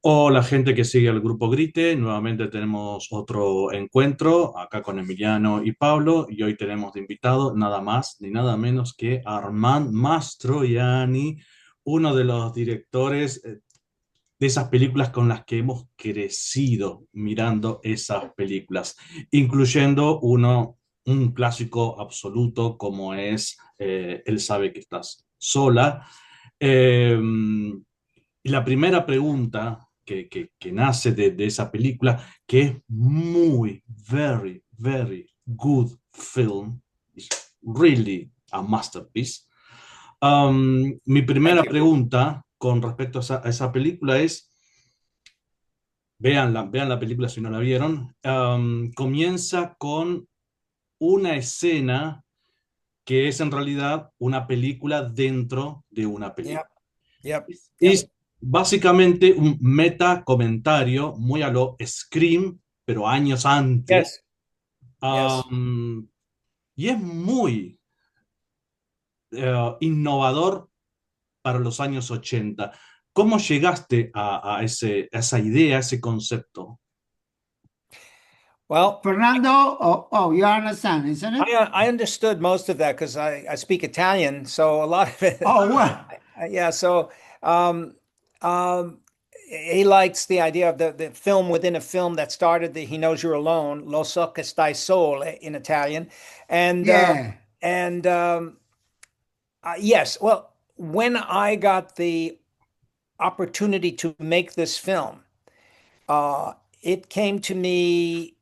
Hola gente que sigue al grupo Grite, nuevamente tenemos otro encuentro acá con Emiliano y Pablo y hoy tenemos de invitado nada más ni nada menos que Armand Mastroianni, uno de los directores de esas películas con las que hemos crecido mirando esas películas, incluyendo un clásico absoluto como es Él sabe que estás sola. Eh, y la primera pregunta que nace de esa película, que es muy, very good film, is really a masterpiece. Mi Thank primera you. pregunta con respecto a esa película es, vean la película si no la vieron, comienza con una escena que es en realidad una película dentro de una película. Yep, yep, yep. Es básicamente un meta comentario muy a lo Scream, pero años antes. Yes, yes. Um, y es muy innovador para los años 80. ¿Cómo llegaste a esa idea, a ese concepto? Well, Fernando, oh, you understand, isn't it? I understood most of that because I speak Italian, so a lot of it, Oh, well, yeah. So um, um, he likes the idea of the film within a film that started the He Knows You're Alone, Lo so che stai sole in Italian, and yeah. yes. Well, when I got the opportunity to make this film, uh, it came to me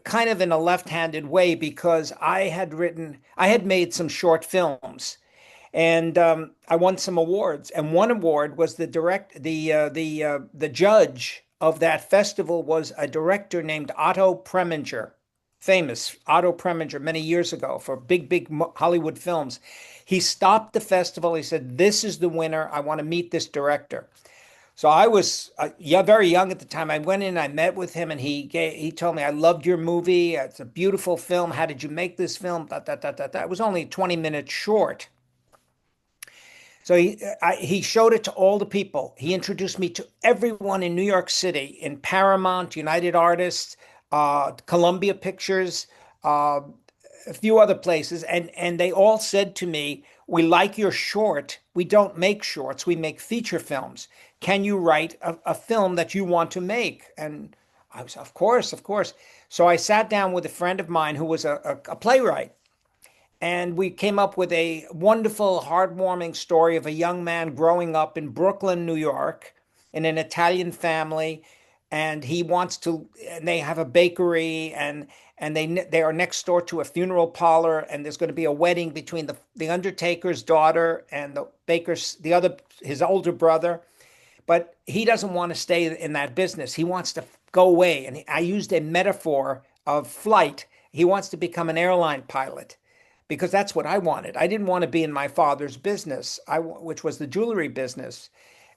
kind of in a left-handed way because I had made some short films, and I won some awards. And one award was the judge of that festival was a director named Otto Preminger, famous Otto Preminger, many years ago for big Hollywood films. He stopped the festival. He said, "This is the winner. I want to meet this director." So I was yeah, very young at the time. I went in, I met with him, and he told me, "I loved your movie. It's a beautiful film. How did you make this film?" It was only 20 minutes short. So he showed it to all the people. He introduced me to everyone in New York City, in Paramount, United Artists, Columbia Pictures, uh, a few other places, and they all said to me, "We like your short. We don't make shorts. We make feature films. Can you write a film that you want to make?" And I was, of course, of course. So I sat down with a friend of mine who was a playwright, and we came up with a wonderful, heartwarming story of a young man growing up in Brooklyn, New York, in an Italian family, and he wants to. And they have a bakery, and they are next door to a funeral parlor, and there's going to be a wedding between the undertaker's daughter and the baker's the other his older brother. But he doesn't want to stay in that business. He wants to go away, and I used a metaphor of flight. He wants to become an airline pilot because that's what I wanted. I didn't want to be in my father's business, which was the jewelry business.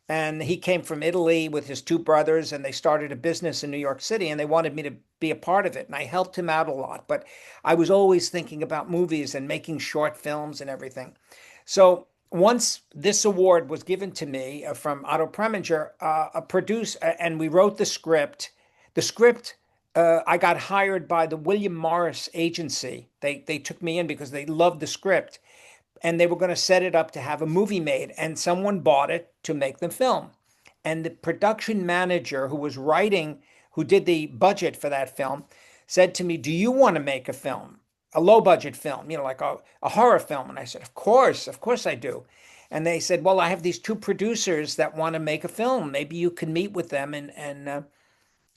And he came from Italy with his two brothers, and they started a business in New York City, and they wanted me to be a part of it. And I helped him out a lot. But I was always thinking about movies and making short films and everything. So once this award was given to me from Otto Preminger, a producer, and we wrote the script. The script I got hired by the William Morris agency. They took me in because they loved the script, and they were going to set it up to have a movie made, and someone bought it to make the film. And the production manager who did the budget for that film, said to me, "Do you want to make a film, a low budget film, like a horror film?" And I said, of course I do." And they said, "Well, I have these two producers that want to make a film. Maybe you can meet with them." And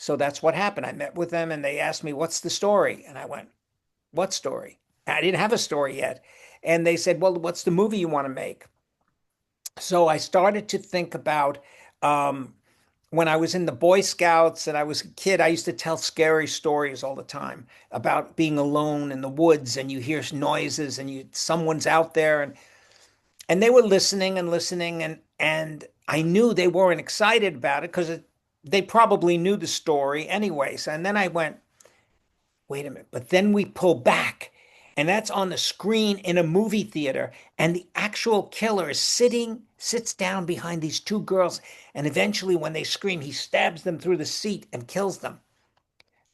so that's what happened. I met with them, and they asked me, "What's the story?" And I went, "What story?" I didn't have a story yet. And they said, "Well, what's the movie you want to make?" So I started to think about um, when I was in the Boy Scouts and I was a kid, I used to tell scary stories all the time about being alone in the woods, and you hear noises and someone's out there, and they were listening and listening, and I knew they weren't excited about it because they probably knew the story anyways. And then I went, "Wait a minute." But then we pull back, and that's on the screen in a movie theater, and the actual killer is sitting sits down behind these two girls, and eventually when they scream, he stabs them through the seat and kills them.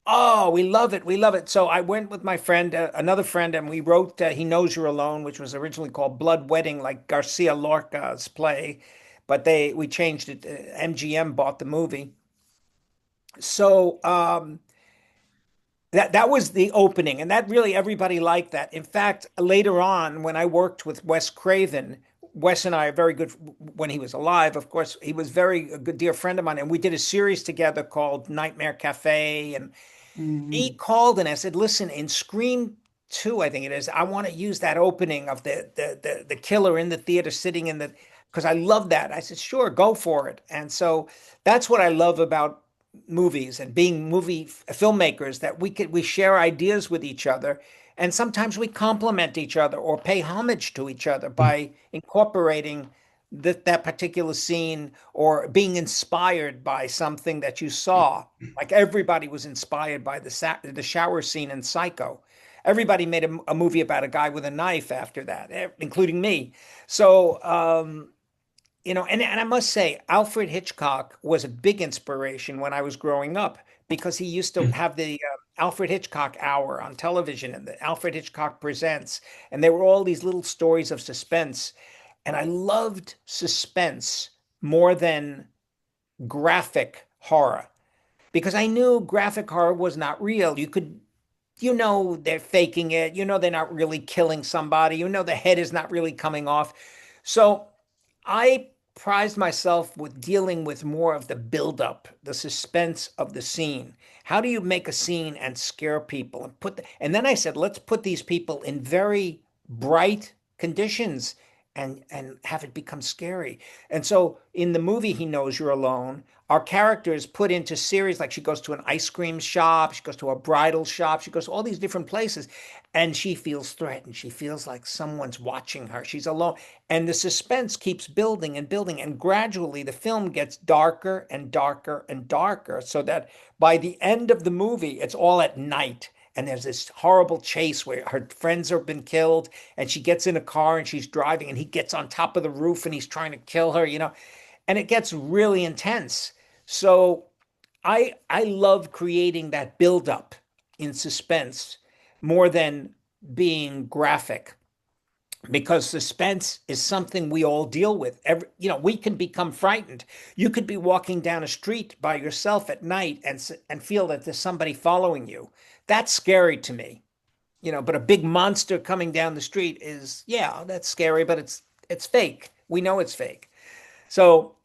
Oh, we love it. We love it. So I went with my friend, another friend, and we wrote He Knows You're Alone, which was originally called Blood Wedding, like Garcia Lorca's play, but we changed it. MGM bought the movie. So that was the opening, and that really everybody liked that. In fact, later on, when I worked with Wes Craven, Wes and I are very good when he was alive. Of course, he was a good dear friend of mine, and we did a series together called Nightmare Cafe. And he Mhm. called and I said, "Listen, in Scream 2, I think it is, I want to use that opening of the killer in the theater sitting in the because I love that." I said, "Sure, go for it." And so that's what I love about movies and being movie filmmakers, that we share ideas with each other, and sometimes we complement each other or pay homage to each other by incorporating that particular scene or being inspired by something that you saw. Like everybody was inspired by the shower scene in Psycho. Everybody made a movie about a guy with a knife after that, including me. So and I must say, Alfred Hitchcock was a big inspiration when I was growing up, because he used to have the Alfred Hitchcock Hour on television, and the Alfred Hitchcock Presents, and there were all these little stories of suspense. And I loved suspense more than graphic horror, because I knew graphic horror was not real. They're faking it. They're not really killing somebody. The head is not really coming off. So I prized myself with dealing with more of the buildup, the suspense of the scene. How do you make a scene and scare people and then I said, let's put these people in very bright conditions and have it become scary. And so in the movie He Knows You're Alone, our characters put into series, like she goes to an ice cream shop, she goes to a bridal shop, she goes to all these different places, and she feels threatened. She feels like someone's watching her. She's alone. And the suspense keeps building and building. And gradually the film gets darker and darker and darker, so that by the end of the movie, it's all at night. And there's this horrible chase where her friends have been killed, and she gets in a car and she's driving, and he gets on top of the roof and he's trying to kill her. And it gets really intense. So I love creating that buildup in suspense more than being graphic, because suspense is something we all deal with. We can become frightened. You could be walking down a street by yourself at night and feel that there's somebody following you. That's scary to me. But a big monster coming down the street is, yeah, that's scary, but it's fake. We know it's fake. So,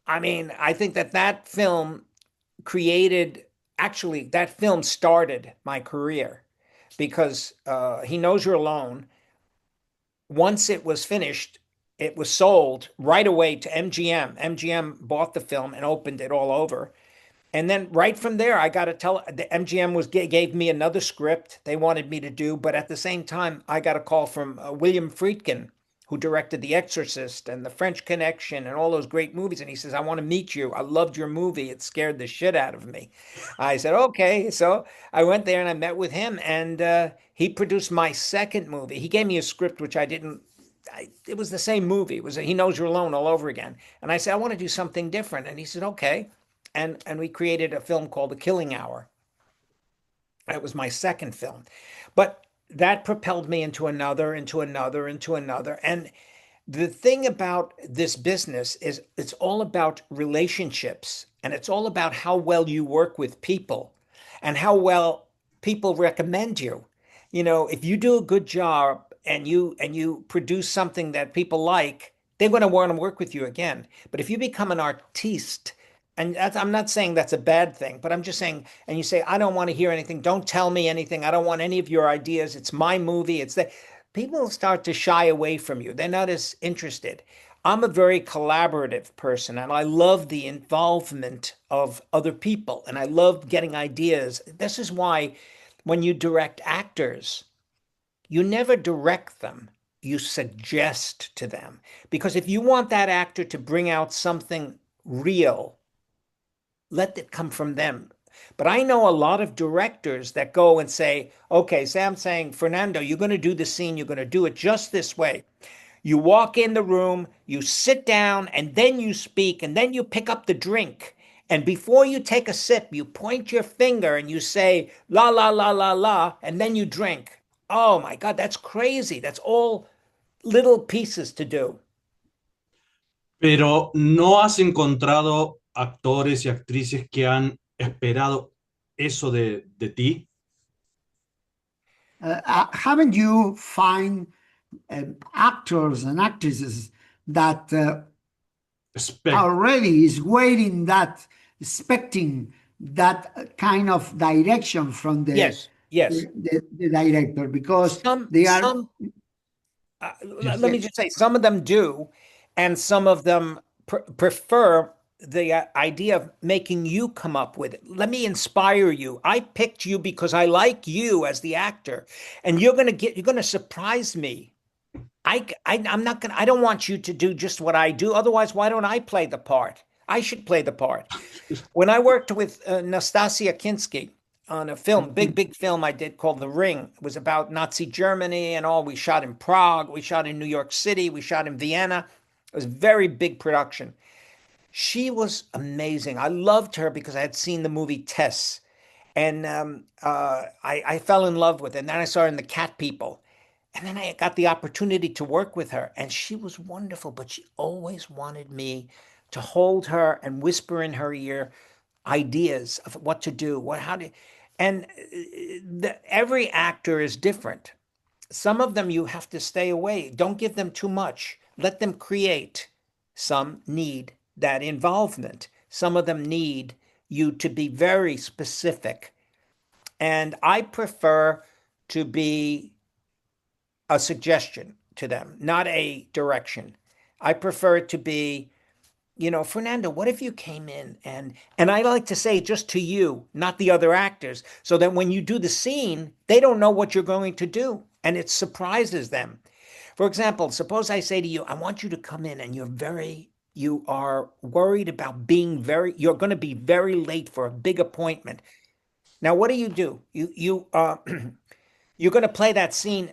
I mean, I think that film created actually that film started my career, because He Knows You're Alone, once it was finished, it was sold right away to MGM. MGM bought the film and opened it all over. And then right from there, I got to tell the MGM gave me another script they wanted me to do, but at the same time, I got a call from William Friedkin, who directed The Exorcist and The French Connection and all those great movies. And he says, "I want to meet you. I loved your movie. It scared the shit out of me." I said, "Okay." So I went there and I met with him, and he produced my second movie. He gave me a script which I didn't. It was the same movie. It was He Knows You're Alone all over again. And I said, "I want to do something different." And he said, "Okay." And we created a film called The Killing Hour. That was my second film. But that propelled me into another, into another, into another. And the thing about this business is it's all about relationships, and it's all about how well you work with people and how well people recommend you. If you do a good job and you produce something that people like, they're going to want to work with you again. But if you become an artiste, and I'm not saying that's a bad thing, but I'm just saying, and you say, "I don't want to hear anything. Don't tell me anything. I don't want any of your ideas. It's my movie." It's that people start to shy away from you. They're not as interested. I'm a very collaborative person, and I love the involvement of other people, and I love getting ideas. This is why when you direct actors, you never direct them. You suggest to them. Because if you want that actor to bring out something real, let it come from them. But I know a lot of directors that go and say, "Okay, say I'm saying, Fernando, you're going to do the scene, you're going to do it just this way. You walk in the room, you sit down, and then you speak, and then you pick up the drink. And before you take a sip, you point your finger and you say, la, la, la, la, la, and then you drink. Oh my God, that's crazy. That's all little pieces to do. Pero ¿no has encontrado actores y actrices que han esperado eso de ti? Haven't you find actors and actresses that already is waiting that, expecting that kind of direction from Yes, yes. the director, because they are Yes. Let me just say, some of them do, and some of them prefer the idea of making you come up with it. Let me inspire you. I picked you because I like you as the actor, and you're going to surprise me. I'm not going to, I don't want you to do just what I do. Otherwise, why don't I play the part? I should play the part. When I worked with Nastasia Kinski on a film, big film I did called The Ring. It was about Nazi Germany and all. We shot in Prague, we shot in New York City, we shot in Vienna. It was a very big production. She was amazing. I loved her because I had seen the movie Tess, and I fell in love with it. And then I saw her in The Cat People. And then I got the opportunity to work with her, and she was wonderful, but she always wanted me to hold her and whisper in her ear ideas of what to do, and every actor is different. Some of them you have to stay away. Don't give them too much. Let them create. Some need that involvement. Some of them need you to be very specific. And I prefer to be a suggestion to them, not a direction. I prefer it to be, Fernando, what if you came in and I like to say just to you, not the other actors, so that when you do the scene, they don't know what you're going to do and it surprises them. For example, suppose I say to you, I want you to come in and you are worried about you're going to be very late for a big appointment. Now, what do? You're going to play that scene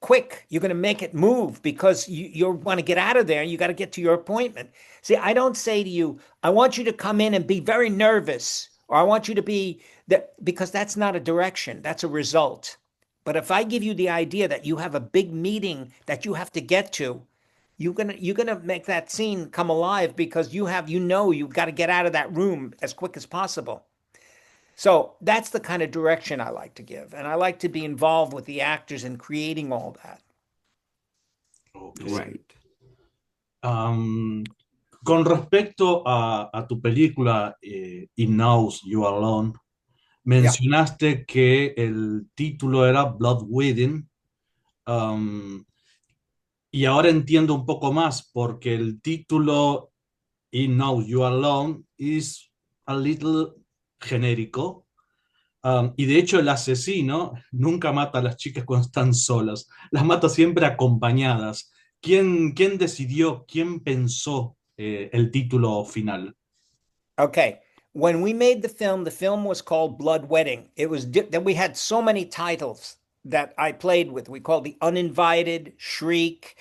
quick. You're going to make it move because you want to get out of there. You got to get to your appointment. See, I don't say to you, I want you to come in and be very nervous, or I want you to be that, because that's not a direction. That's a result. But if I give you the idea that you have a big meeting that you have to get to, you're gonna make that scene come alive because you've got to get out of that room as quick as possible. So that's the kind of direction I like to give. And I like to be involved with the actors in creating all that. Okay. right. Con respecto a tu película In Now You Are Alone, mencionaste que el título era Blood Wedding, y ahora entiendo un poco más porque el título In Now You Are Alone is a little genérico. Y de hecho el asesino nunca mata a las chicas cuando están solas, las mata siempre acompañadas. ¿Quién decidió, quién pensó el título final? Okay. When we made the film was called Blood Wedding. It was that we had so many titles that I played with. We called The Uninvited, Shriek,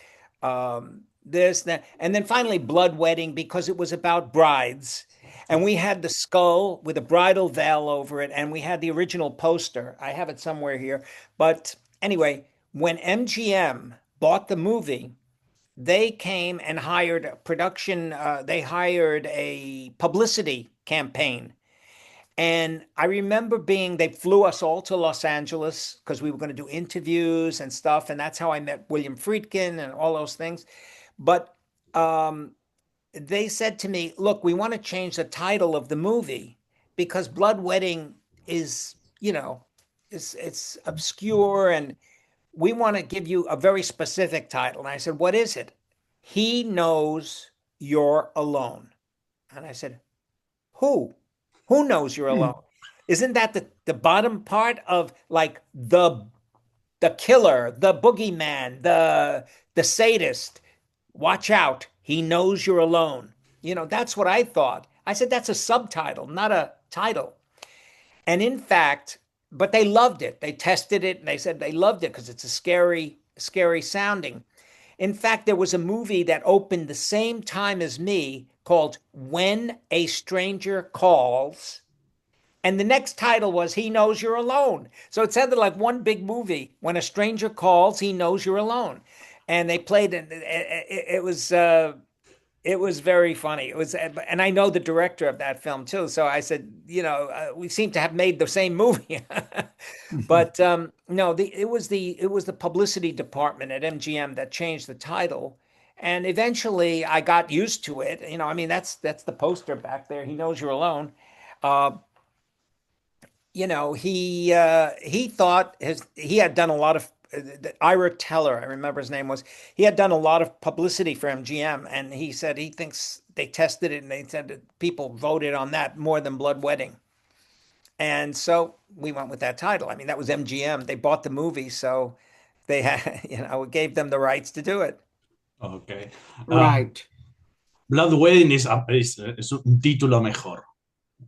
this, that, and then finally Blood Wedding because it was about brides. And we had the skull with a bridal veil over it, and we had the original poster. I have it somewhere here. But anyway, when MGM bought the movie, they came and hired a production, they hired a publicity campaign. And I remember they flew us all to Los Angeles because we were going to do interviews and stuff. And that's how I met William Friedkin and all those things. But they said to me, look, we want to change the title of the movie because Blood Wedding is, it's obscure and we want to give you a very specific title. And I said, what is it? He Knows You're Alone. And I said, who? Who knows you're alone? Isn't that the bottom part of like the killer, the boogeyman, the sadist? Watch out. He knows you're alone. That's what I thought. I said, that's a subtitle, not a title. And in fact, but they loved it. They tested it and they said they loved it because it's a scary sounding. In fact, there was a movie that opened the same time as me called When a Stranger Calls. And the next title was He Knows You're Alone. So it sounded like one big movie. When a stranger calls, he knows you're alone. And they played it. It was very funny. It was, and I know the director of that film too. So I said, we seem to have made the same movie. But no, it was the publicity department at MGM that changed the title. And eventually I got used to it. I mean, that's the poster back there. He knows you're alone. Uh, he thought he had done a lot of Ira Teller, I remember his name was. He had done a lot of publicity for MGM, and he said he thinks they tested it and they said that people voted on that more than Blood Wedding. And so we went with that title. I mean, that was MGM. They bought the movie, so they had, it gave them the rights to do it. Okay. Right. Blood Wedding es un título mejor.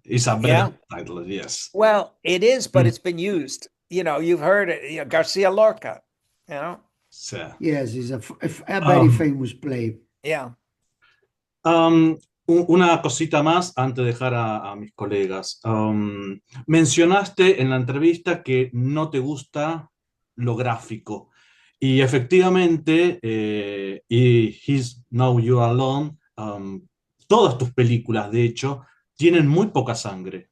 It's a better title, yes. Well, it is, but it's been used. You've heard it, Garcia Lorca, So, Yes, it's a very famous play. Yeah. Una cosita más antes de dejar a mis colegas. Mencionaste en la entrevista que no te gusta lo gráfico. Y efectivamente, y He's Now You Alone, todas tus películas, de hecho, tienen muy poca sangre.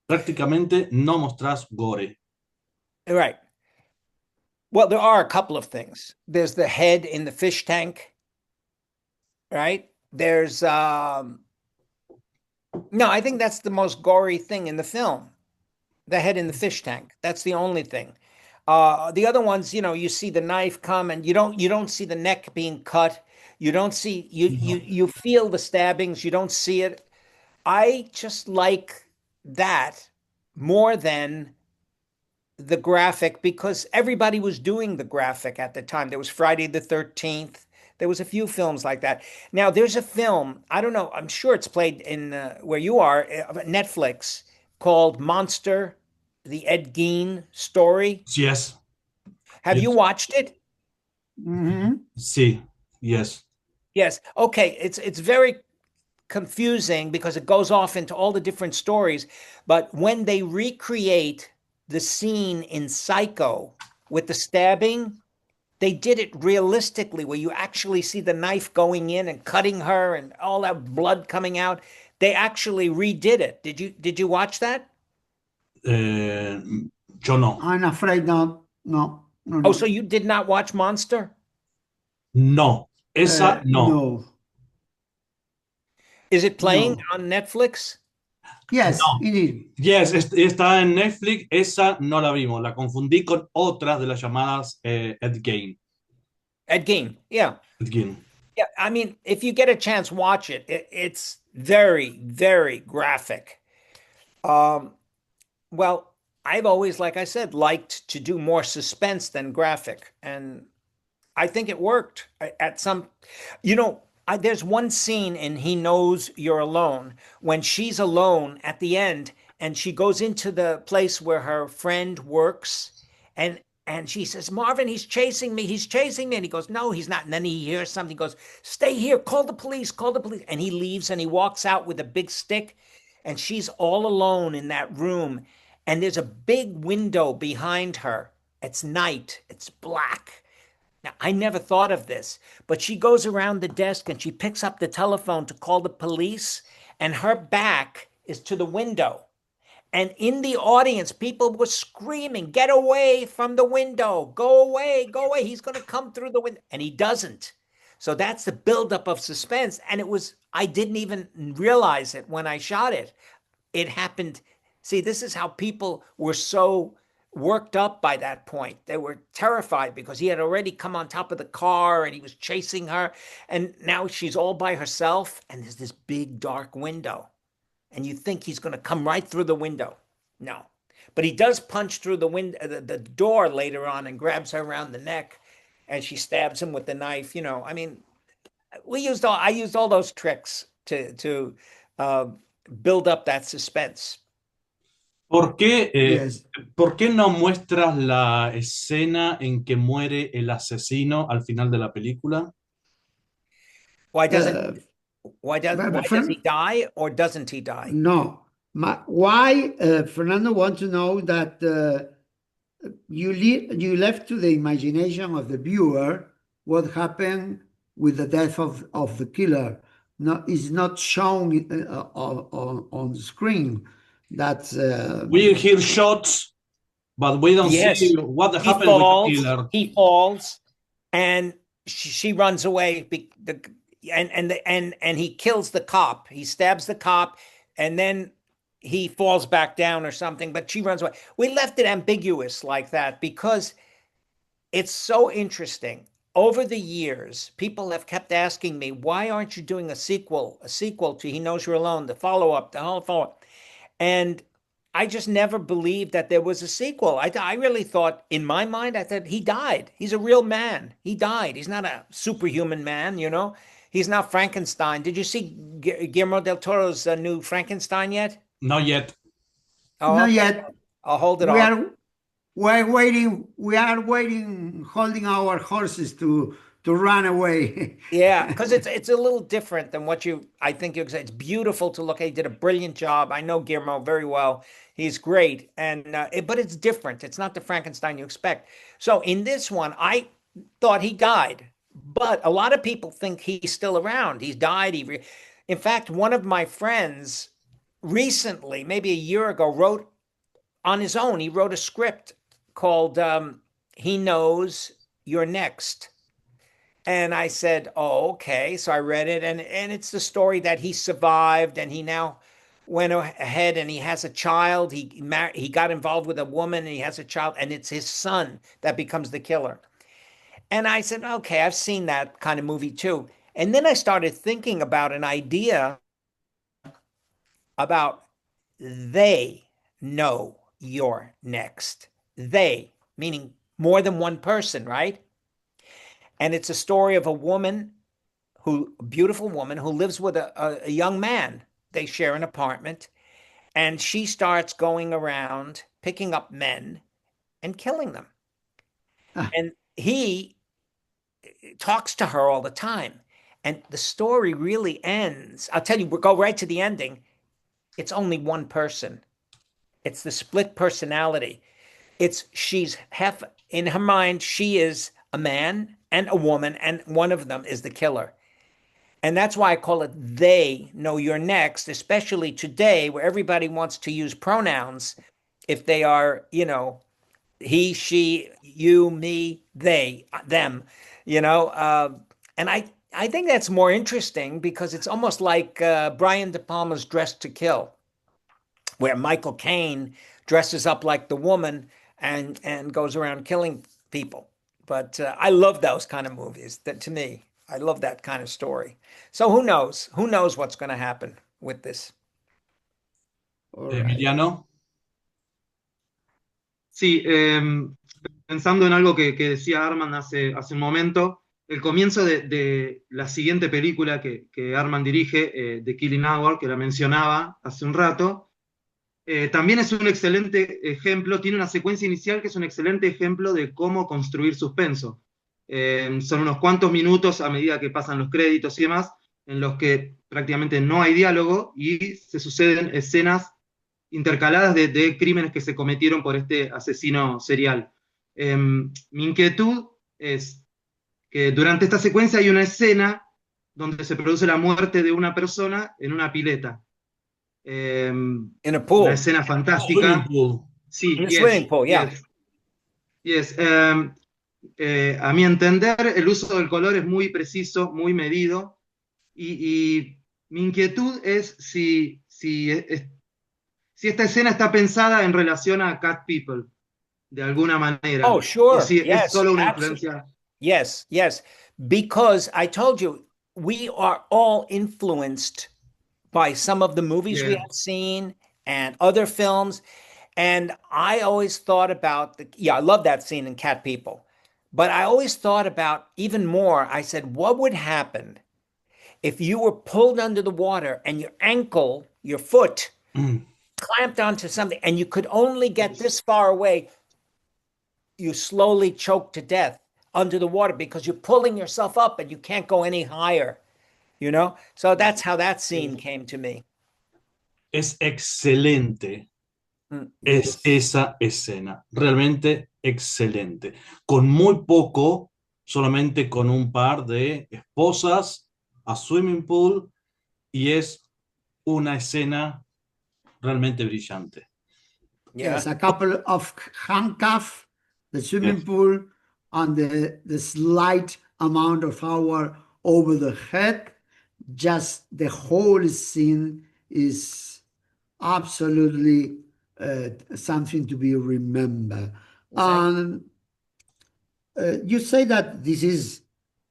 Prácticamente no mostrás gore. Right. Well, there are a couple of things. There's the head in the fish tank, right? There's no, I think that's the most gory thing in the film. The head in the fish tank. That's the only thing. The other ones, you see the knife come and you don't see the neck being cut. You don't see you feel the stabbings, you don't see it. I just like that more than the graphic because everybody was doing the graphic at the time. There was Friday the 13th. There was a few films like that. Now there's a film, I don't know, I'm sure it's played in where you are, Netflix, called Monster, the Ed Gein story. Yes. Have you watched it? Mm-hmm. Sí, yes. Yes. Okay. It's very confusing because it goes off into all the different stories. But when they recreate the scene in Psycho with the stabbing, they did it realistically where you actually see the knife going in and cutting her and all that blood coming out. They actually redid it. Did you watch that? Yo no. I'm afraid not. No. Oh, so you did not watch Monster? No. Esa no. No. Is it playing No. on Netflix? Yes, No. it is. Yes, está en Netflix. Esa no la vimos. La confundí con otras de las llamadas Ed Gein. Ed Gein, yeah. Ed Gein. Yeah, I mean, if you get a chance, watch it. It's very, very graphic. Well, I've always, like I said, liked to do more suspense than graphic. And I think it worked at some, there's one scene in He Knows You're Alone when she's alone at the end and she goes into the place where her friend works and she says, Marvin, he's chasing me. He's chasing me. And he goes, no, he's not. And then he hears something, he goes, stay here, call the police, call the police. And he leaves and he walks out with a big stick and she's all alone in that room. And there's a big window behind her. It's night. It's black. Now, I never thought of this, but she goes around the desk and she picks up the telephone to call the police, and her back is to the window. And in the audience, people were screaming, get away from the window, go away, he's going to come through the window. And he doesn't. So that's the buildup of suspense. And I didn't even realize it when I shot it. It happened. See, this is how people were so worked up by that point. They were terrified because he had already come on top of the car and he was chasing her. And now she's all by herself and there's this big dark window. And you think he's going to come right through the window. No. But he does punch through the window, the door later on, and grabs her around the neck and she stabs him with the knife. I mean, I used all those tricks to build up that suspense. ¿Por qué, Yes. por qué no muestras la escena en que muere el asesino al final de la película? Why doesn't Uh, why but does he die or doesn't he die? no. Why Fernando wants to know that you left to the imagination of the viewer what happened with the death of the killer. No, is not shown on the screen. That's We hear shots, but we don't see Yes, what happened with the killer. he falls, and she runs away. And he kills the cop. He stabs the cop, and then he falls back down or something. But she runs away. We left it ambiguous like that because it's so interesting. Over the years, people have kept asking me, why aren't you doing a sequel to He Knows You're Alone, the follow up, the whole follow up? And I just never believed that there was a sequel. I really thought, in my mind, I thought he died. He's a real man. He died. He's not a superhuman man, you know? He's not Frankenstein. Did you see Guillermo del Toro's new Frankenstein yet? Not yet. Oh, not okay. yet. I'll hold it We off. are we're waiting. We are waiting, holding our horses to run away. Yeah, because it's a little different than what I think you said. It's beautiful to look at. He did a brilliant job. I know Guillermo very well. He's great, and but it's different. It's not the Frankenstein you expect. So in this one, I thought he died, but a lot of people think he's still around. He's died. In fact, one of my friends recently, maybe a year ago, wrote on his own. He wrote a script called "He Knows You're Next." And I said, "Oh, okay." So I read it, and it's the story that he survived, and he now went ahead and he has a child. He got involved with a woman, and he has a child, and it's his son that becomes the killer. And I said, "Okay, I've seen that kind of movie too." And then I started thinking about an idea about they know you're next. They, meaning more than one person, right? And it's a story of a beautiful woman who lives with a young man. They share an apartment, and she starts going around picking up men and killing them. And he talks to her all the time. And the story really ends. I'll tell you, we'll go right to the ending. It's only one person. It's the split personality. She's half in her mind, she is a man and a woman, and one of them is the killer. And that's why I call it they know you're next, especially today where everybody wants to use pronouns if they are, he, she, you, me, they, them, you know. And I think that's more interesting because it's almost like Brian De Palma's Dressed to Kill, where Michael Caine dresses up like the woman and goes around killing people. But I love those kind of movies. That to me, I love that kind of story. So who knows? Who knows what's going to happen with this? All right. Emiliano. Sí, pensando en algo que decía Armand hace un momento, el comienzo de la siguiente película que Armand dirige, The Killing Hour, que la mencionaba hace un rato, también es un excelente ejemplo, tiene una secuencia inicial que es un excelente ejemplo de cómo construir suspenso. Son unos cuantos minutos a medida que pasan los créditos y demás, en los que prácticamente no hay diálogo y se suceden escenas intercaladas de crímenes que se cometieron por este asesino serial. Mi inquietud es que durante esta secuencia hay una escena donde se produce la muerte de una persona en una pileta. In a Una pool. escena Swimming fantástica. pool. Sí, In a swimming pool, yeah. yes. A mi entender, el uso del color es muy preciso, muy medido, y mi inquietud es si esta escena está pensada en relación a Cat People, de alguna manera, Oh, o sure. si es Yes. solo una Absolutely. influencia. Yes. Yes. Because I told you, we are all influenced by some of the movies we Yeah. have seen and other films. And I always thought about I love that scene in Cat People. But I always thought about even more. I said, what would happen if you were pulled under the water and your ankle, your foot, clamped onto something, and you could only get this far away. You slowly choke to death under the water because you're pulling yourself up and you can't go any higher, you know? So that's how that scene came to me. Es excelente. Es esa escena, realmente excelente, con muy poco, solamente con un par de esposas a swimming pool, y es una escena realmente brillante. Yes, a couple of handcuffs, the swimming Yes. pool, and the slight amount of power over the head. Just the whole scene is absolutely something to be remembered. And you say that this is,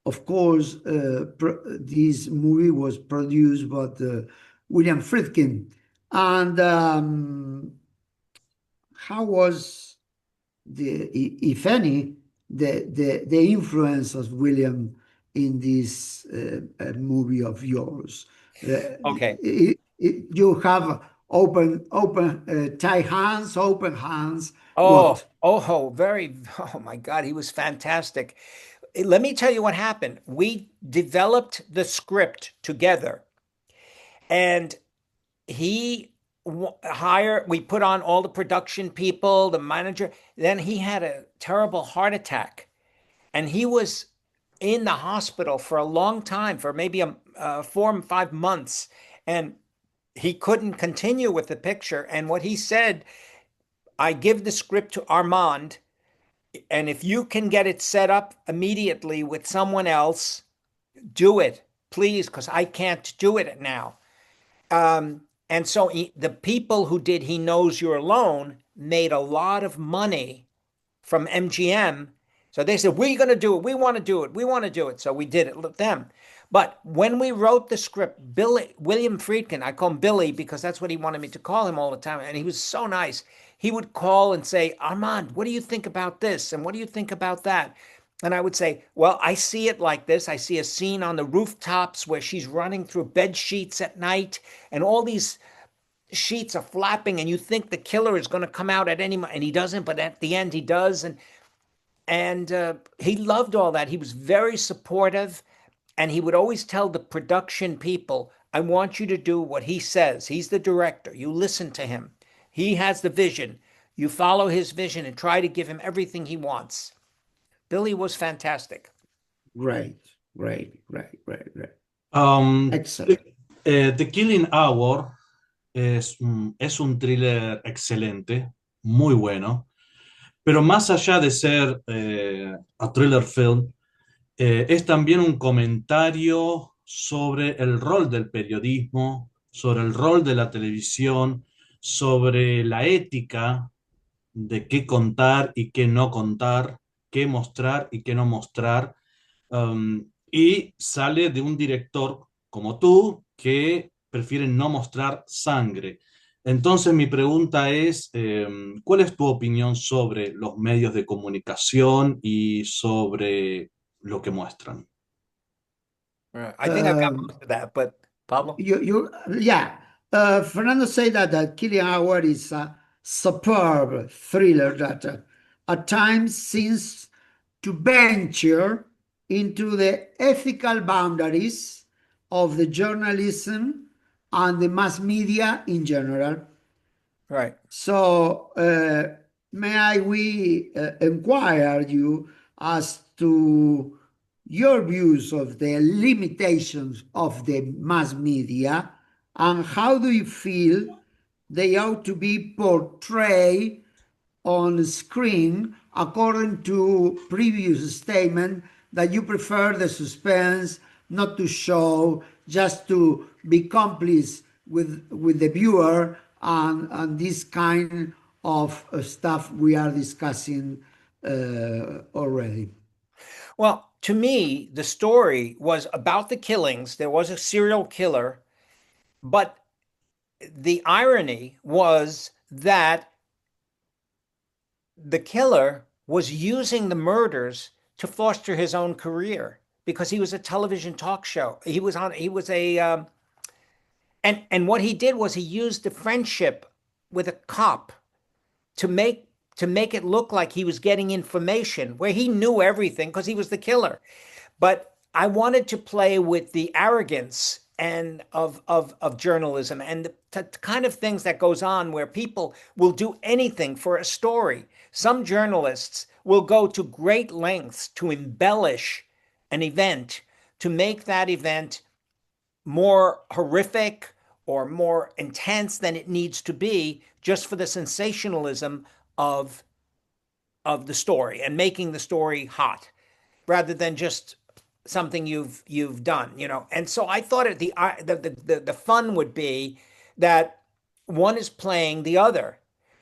of course, this movie was produced by William Friedkin. And how was if any, the influence of William in this movie of yours? Okay. You have tight hands, open hands. Oh, What? oh my God, he was fantastic. Let me tell you what happened. We developed the script together, and we put on all the production people, the manager. Then he had a terrible heart attack, and he was in the hospital for a long time, for maybe 4 or 5 months, and he couldn't continue with the picture. And what he said, I give the script to Armand, and if you can get it set up immediately with someone else, do it, please, because I can't do it now. And so the people who did He Knows You're Alone made a lot of money from MGM. So they said, we're going to do it. We want to do it. We want to do it. So we did it with them. But when we wrote the script, William Friedkin, I call him Billy because that's what he wanted me to call him all the time. And he was so nice. He would call and say, Armand, what do you think about this? And what do you think about that? And I would say, well, I see it like this. I see a scene on the rooftops where she's running through bed sheets at night, and all these sheets are flapping, and you think the killer is going to come out at any moment, and he doesn't, but at the end he does. And he loved all that. He was very supportive, and he would always tell the production people, I want you to do what he says. He's the director. You listen to him. He has the vision. You follow his vision and try to give him everything he wants. Billy was fantastic. Great. Excellent. The Killing Hour es un thriller excelente, muy bueno, pero más allá de ser a thriller film, es también un comentario sobre el rol del periodismo, sobre el rol de la televisión, sobre la ética de qué contar y qué no contar, qué mostrar y qué no mostrar. Y sale de un director como tú que prefiere no mostrar sangre. Entonces mi pregunta es, ¿cuál es tu opinión sobre los medios de comunicación y sobre lo que muestran? I think I've got most of that, but Pablo? Fernando said that Killing Hour is a superb thriller that at times seems to venture into the ethical boundaries of the journalism and the mass media in general. Right. So we inquire you as to your views of the limitations of the mass media, and how do you feel they ought to be portrayed on screen, according to previous statement that you prefer the suspense, not to show, just to be complice with the viewer, and this kind of stuff we are discussing already. Well, to me, the story was about the killings. There was a serial killer, but the irony was that the killer was using the murders to foster his own career because he was a television talk show. And what he did was he used the friendship with a cop to make it look like he was getting information where he knew everything because he was the killer. But I wanted to play with the arrogance and of journalism and the kind of things that goes on where people will do anything for a story. Some journalists will go to great lengths to embellish an event, to make that event more horrific or more intense than it needs to be, just for the sensationalism of the story and making the story hot, rather than just something you've done, you know. And so I thought the fun would be that one is playing the other,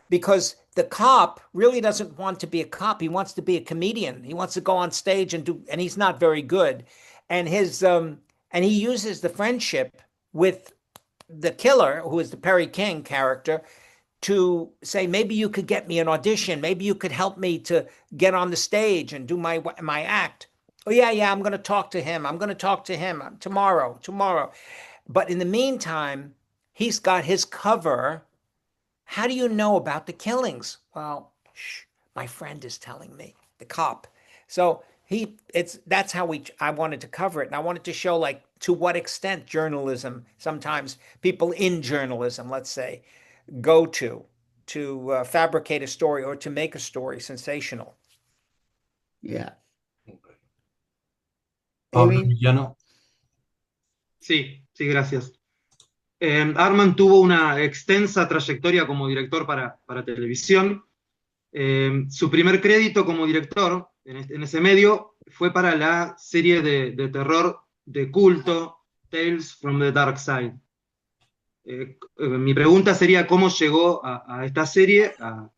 because the cop really doesn't want to be a cop. He wants to be a comedian. He wants to go on stage and he's not very good. And he uses the friendship with the killer, who is the Perry King character, to say, maybe you could get me an audition. Maybe you could help me to get on the stage and do my act. Oh, yeah, I'm going to talk to him. I'm going to talk to him tomorrow. But in the meantime, he's got his cover. How do you know about the killings? Well, my friend is telling me, the cop. So that's how I wanted to cover it. And I wanted to show, like, to what extent journalism, sometimes people in journalism, let's say, go to fabricate a story or to make a story sensational. Yeah. Pablo Emin? Emiliano. Sí, gracias. Armand tuvo una extensa trayectoria como director para televisión. Su primer crédito como director en ese medio fue para la serie de terror de culto Tales from the Dark Side. Mi pregunta sería cómo llegó a esta serie, a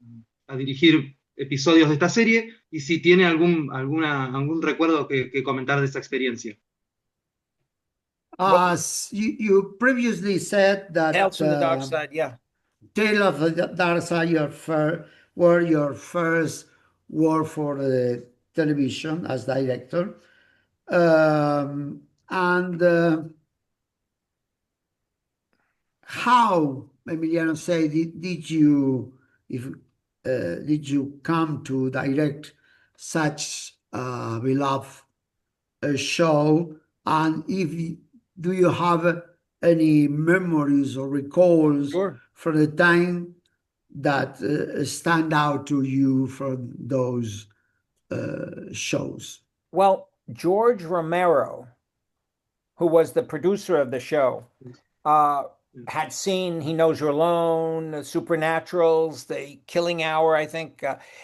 dirigir episodios de esta serie, y si tiene algún recuerdo que comentar de esa experiencia. As you previously said that Tales from the Dark Side, yeah. Tale of the Dark Side were your first work for the television as director. And how, Emiliano say, did you come to direct such a beloved show? And do you have any memories or recalls Sure. from the time that stand out to you from those shows? Well, George Romero, who was the producer of the show, had seen He Knows You're Alone, the Supernaturals, The Killing Hour, I think,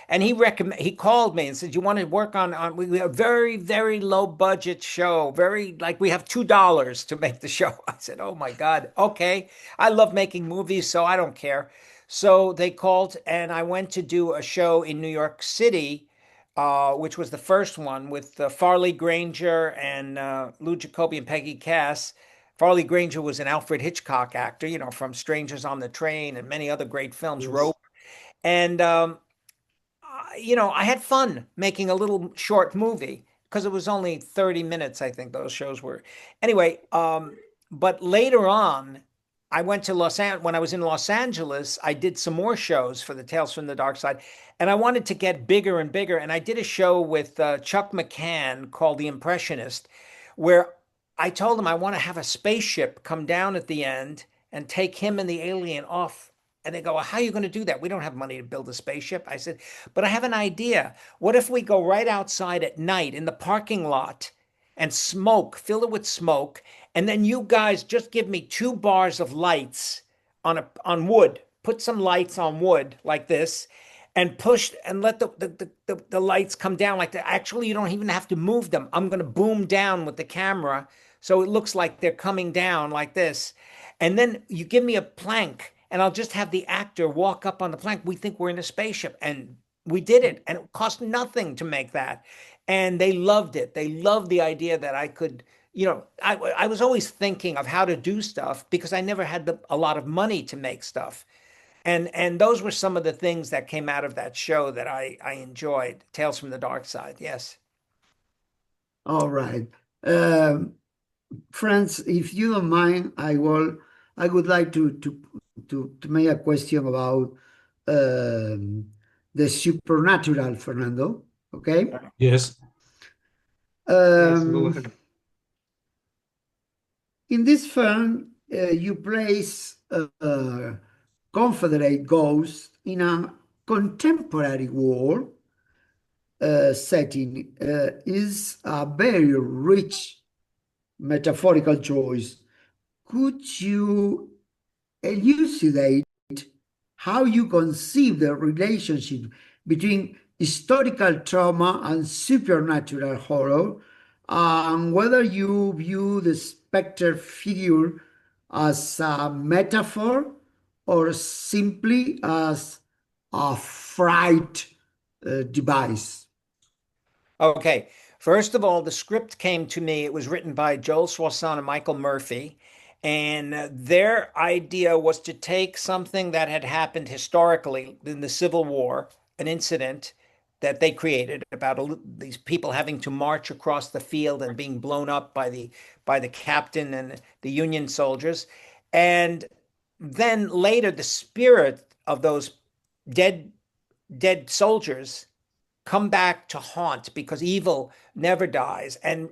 and he called me and said, "You want to work on we have a very, very low budget show, very, like, we have $2 to make the show." I said, "Oh my God, okay." I love making movies, so I don't care. So they called, and I went to do a show in New York City, which was the first one, with Farley Granger and Lou Jacoby and Peggy Cass. Farley Granger was an Alfred Hitchcock actor, you know, from Strangers on the Train and many other great films, Yes. Rope. And, you know, I had fun making a little short movie because it was only 30 minutes, I think those shows were. Anyway, but later on, I went to when I was in Los Angeles, I did some more shows for the Tales from the Dark Side, and I wanted to get bigger and bigger. And I did a show with Chuck McCann called The Impressionist, where I told him I want to have a spaceship come down at the end and take him and the alien off. And they go, "Well, how are you going to do that? We don't have money to build a spaceship." I said, "But I have an idea. What if we go right outside at night in the parking lot and fill it with smoke, and then you guys just give me 2 bars of lights on wood. Put some lights on wood like this, and push and let the lights come down like that. Actually, you don't even have to move them. I'm going to boom down with the camera so it looks like they're coming down like this. And then you give me a plank, and I'll just have the actor walk up on the plank. We think we're in a spaceship." And we did it, and it cost nothing to make that. And they loved it. They loved the idea that I could, you know, I was always thinking of how to do stuff because I never had a lot of money to make stuff. And those were some of the things that came out of that show that I enjoyed. Tales from the Dark Side, yes. All right. Friends, if you don't mind, I would like to to make a question about the supernatural, Fernando. Okay. Yes. Yes, go Um, ahead. in this film, you place Confederate ghosts in a contemporary war setting. Is a very rich metaphorical choice. Could you elucidate how you conceive the relationship between historical trauma and supernatural horror, and whether you view the specter figure as a metaphor or simply as a fright device? Okay. First of all, the script came to me. It was written by Joel Swanson and Michael Murphy. And their idea was to take something that had happened historically in the Civil War, an incident that they created about these people having to march across the field and being blown up by the captain and the Union soldiers. And then later, the spirit of those dead dead soldiers come back to haunt because evil never dies, and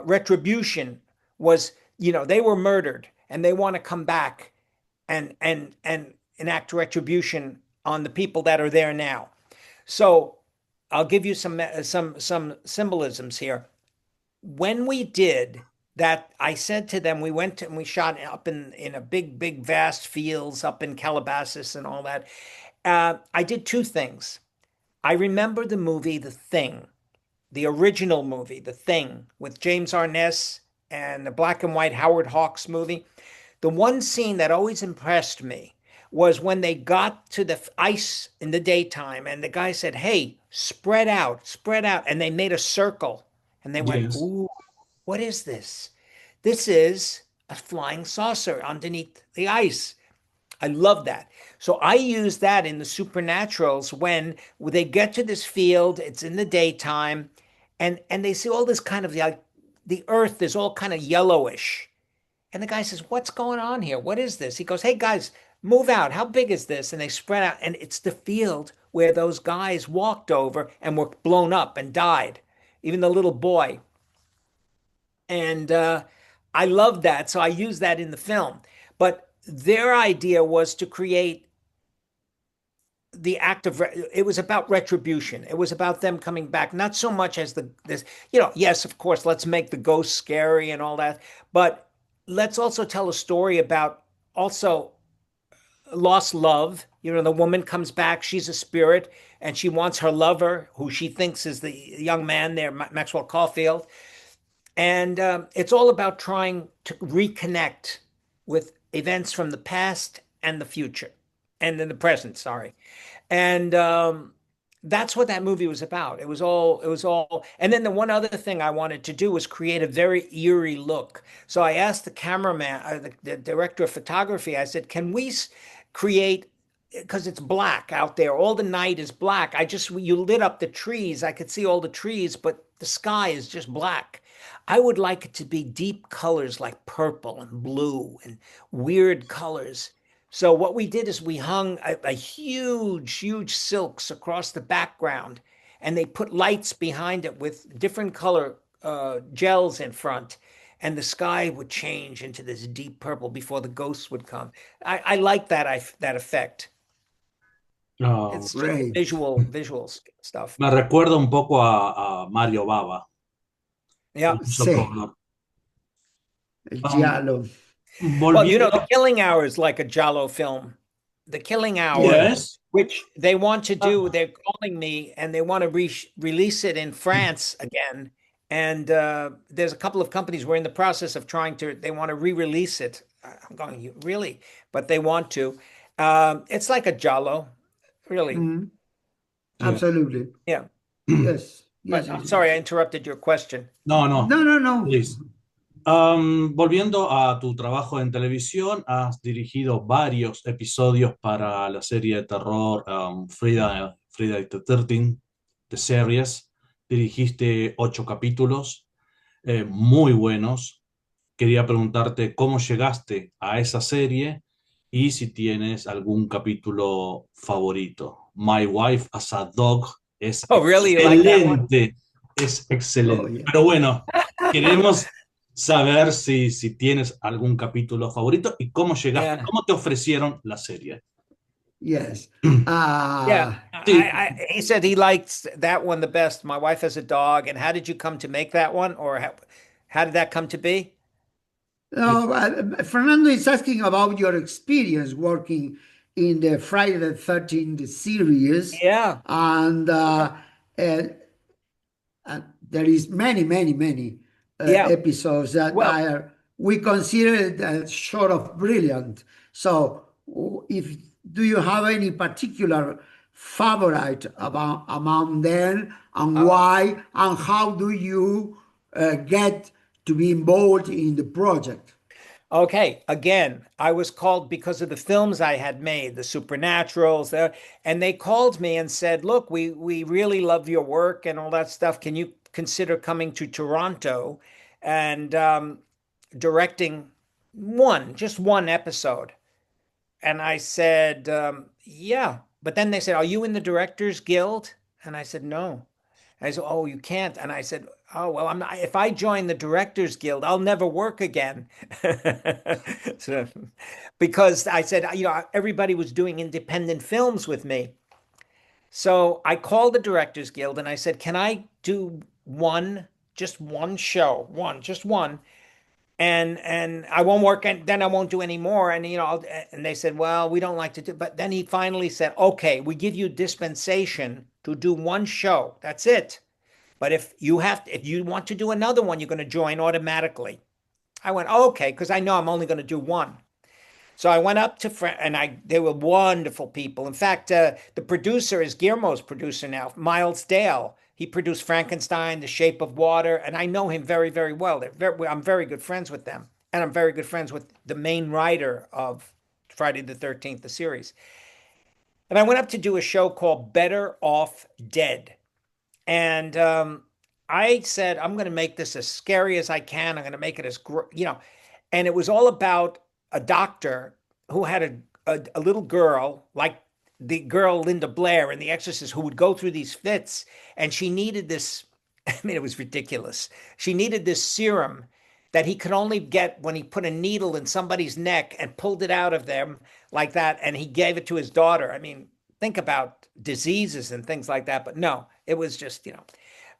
retribution was, they were murdered and they want to come back and enact retribution on the people that are there now. So I'll give you some symbolisms here. When we did that, I said to them, we went and we shot up in a big vast fields up in Calabasas and all that. I did two things. I remember the movie The Thing, the original movie, The Thing, with James Arness, and the black and white Howard Hawks movie. The one scene that always impressed me was when they got to the ice in the daytime and the guy said, "Hey, spread out." And they made a circle and they went, Yes. "Ooh, what is this?" This is a flying saucer underneath the ice. I love that. So I use that in the supernaturals when they get to this field, it's in the daytime, and they see all this kind of like the earth is all kind of yellowish. And the guy says, "What's going on here? What is this?" He goes, "Hey guys, move out. How big is this?" And they spread out, and it's the field where those guys walked over and were blown up and died. Even the little boy. And I love that. So I use that in the film. But their idea was to create the act of it was about retribution. It was about them coming back, not so much as this, yes, of course, let's make the ghost scary and all that, but let's also tell a story about also lost love. The woman comes back, she's a spirit, and she wants her lover, who she thinks is the young man there, Maxwell Caulfield. And it's all about trying to reconnect with events from the past and the future, and in the present, sorry. And that's what that movie was about. It was all. And then the one other thing I wanted to do was create a very eerie look. So I asked the cameraman, the director of photography, I said, can we create, because it's black out there, all the night is black. You lit up the trees. I could see all the trees, but the sky is just black. I would like it to be deep colors like purple and blue and weird colors. So what we did is we hung a huge silks across the background, and they put lights behind it with different color gels in front, and the sky would change into this deep purple before the ghosts would come. I like that effect. Oh, It's just Great. visual stuff. me recuerda un poco a Mario Bava, el Yeah. uso Sí, color. el Um, giallo. Well, The volviendo. Killing Hour is like a Giallo film. The Killing Hour, Yes. which they want to do, they're calling me and they want to release it in France again. And there's a couple of companies we're in the process of they want to re-release it. I'm going, really? But they want to. It's like a Giallo, really. Mhm. Yeah. Absolutely. Yeah. Yes. But Yes. I'm Yes. sorry I interrupted your question. No, No, no, no. please. Volviendo a tu trabajo en televisión, has dirigido varios episodios para la serie de terror Friday the 13th, The Series. Dirigiste 8 capítulos muy buenos quería preguntarte cómo llegaste a esa serie y si tienes algún capítulo favorito. My Wife as a Dog es Oh, really? You like that one? excelente, es Oh, excelente. yeah. Pero bueno, queremos saber si tienes algún capítulo favorito y cómo llegaste, Yeah. cómo te ofrecieron la serie. Yes. Yeah. Sí, He said he likes that one the best. My wife has a dog. And how did you come to make that one? Or how did that come to be? No, Fernando is asking about your experience working in the Friday the 13th series, Yeah. and and there is many Yeah. episodes that Well, are we consider it as short of brilliant. So, if do you have any particular favorite about among them, and uh, why, and how do you get to be involved in the project? okay. Again, I was called because of the films I had made, the Supernaturals, and they called me and said, "Look, we really love your work and all that stuff. Can you consider coming to Toronto and directing just one episode?" And I said, "Yeah." But then they said, "Are you in the Directors Guild?" And I said, "No." And I said, "Oh, you can't." And I said, "Oh, well, I'm not, if I join the Directors Guild, I'll never work again." So, because I said, everybody was doing independent films with me. So I called the Directors Guild and I said, "Can I do just one show, just one? And I won't work, and then I won't do any more." And and they said, "Well, we don't like to do." But then he finally said, "Okay, we give you dispensation to do one show. That's it. But if you want to do another one, you're going to join automatically." I went, "Okay," because I know I'm only going to do one. So I went up to and they were wonderful people. In fact, the producer is Guillermo's producer now, Miles Dale. He produced Frankenstein, The Shape of Water, and I know him very, very well. I'm very good friends with them, and I'm very good friends with the main writer of Friday the 13th, the series. And I went up to do a show called Better Off Dead. And I said, "I'm going to make this as scary as I can. I'm going to make it and it was all about a doctor who had a little girl, like the girl Linda Blair in The Exorcist, who would go through these fits. And she needed this. I mean, it was ridiculous. She needed this serum that he could only get when he put a needle in somebody's neck and pulled it out of them like that. And he gave it to his daughter. I mean, think about diseases and things like that. But no, it was just.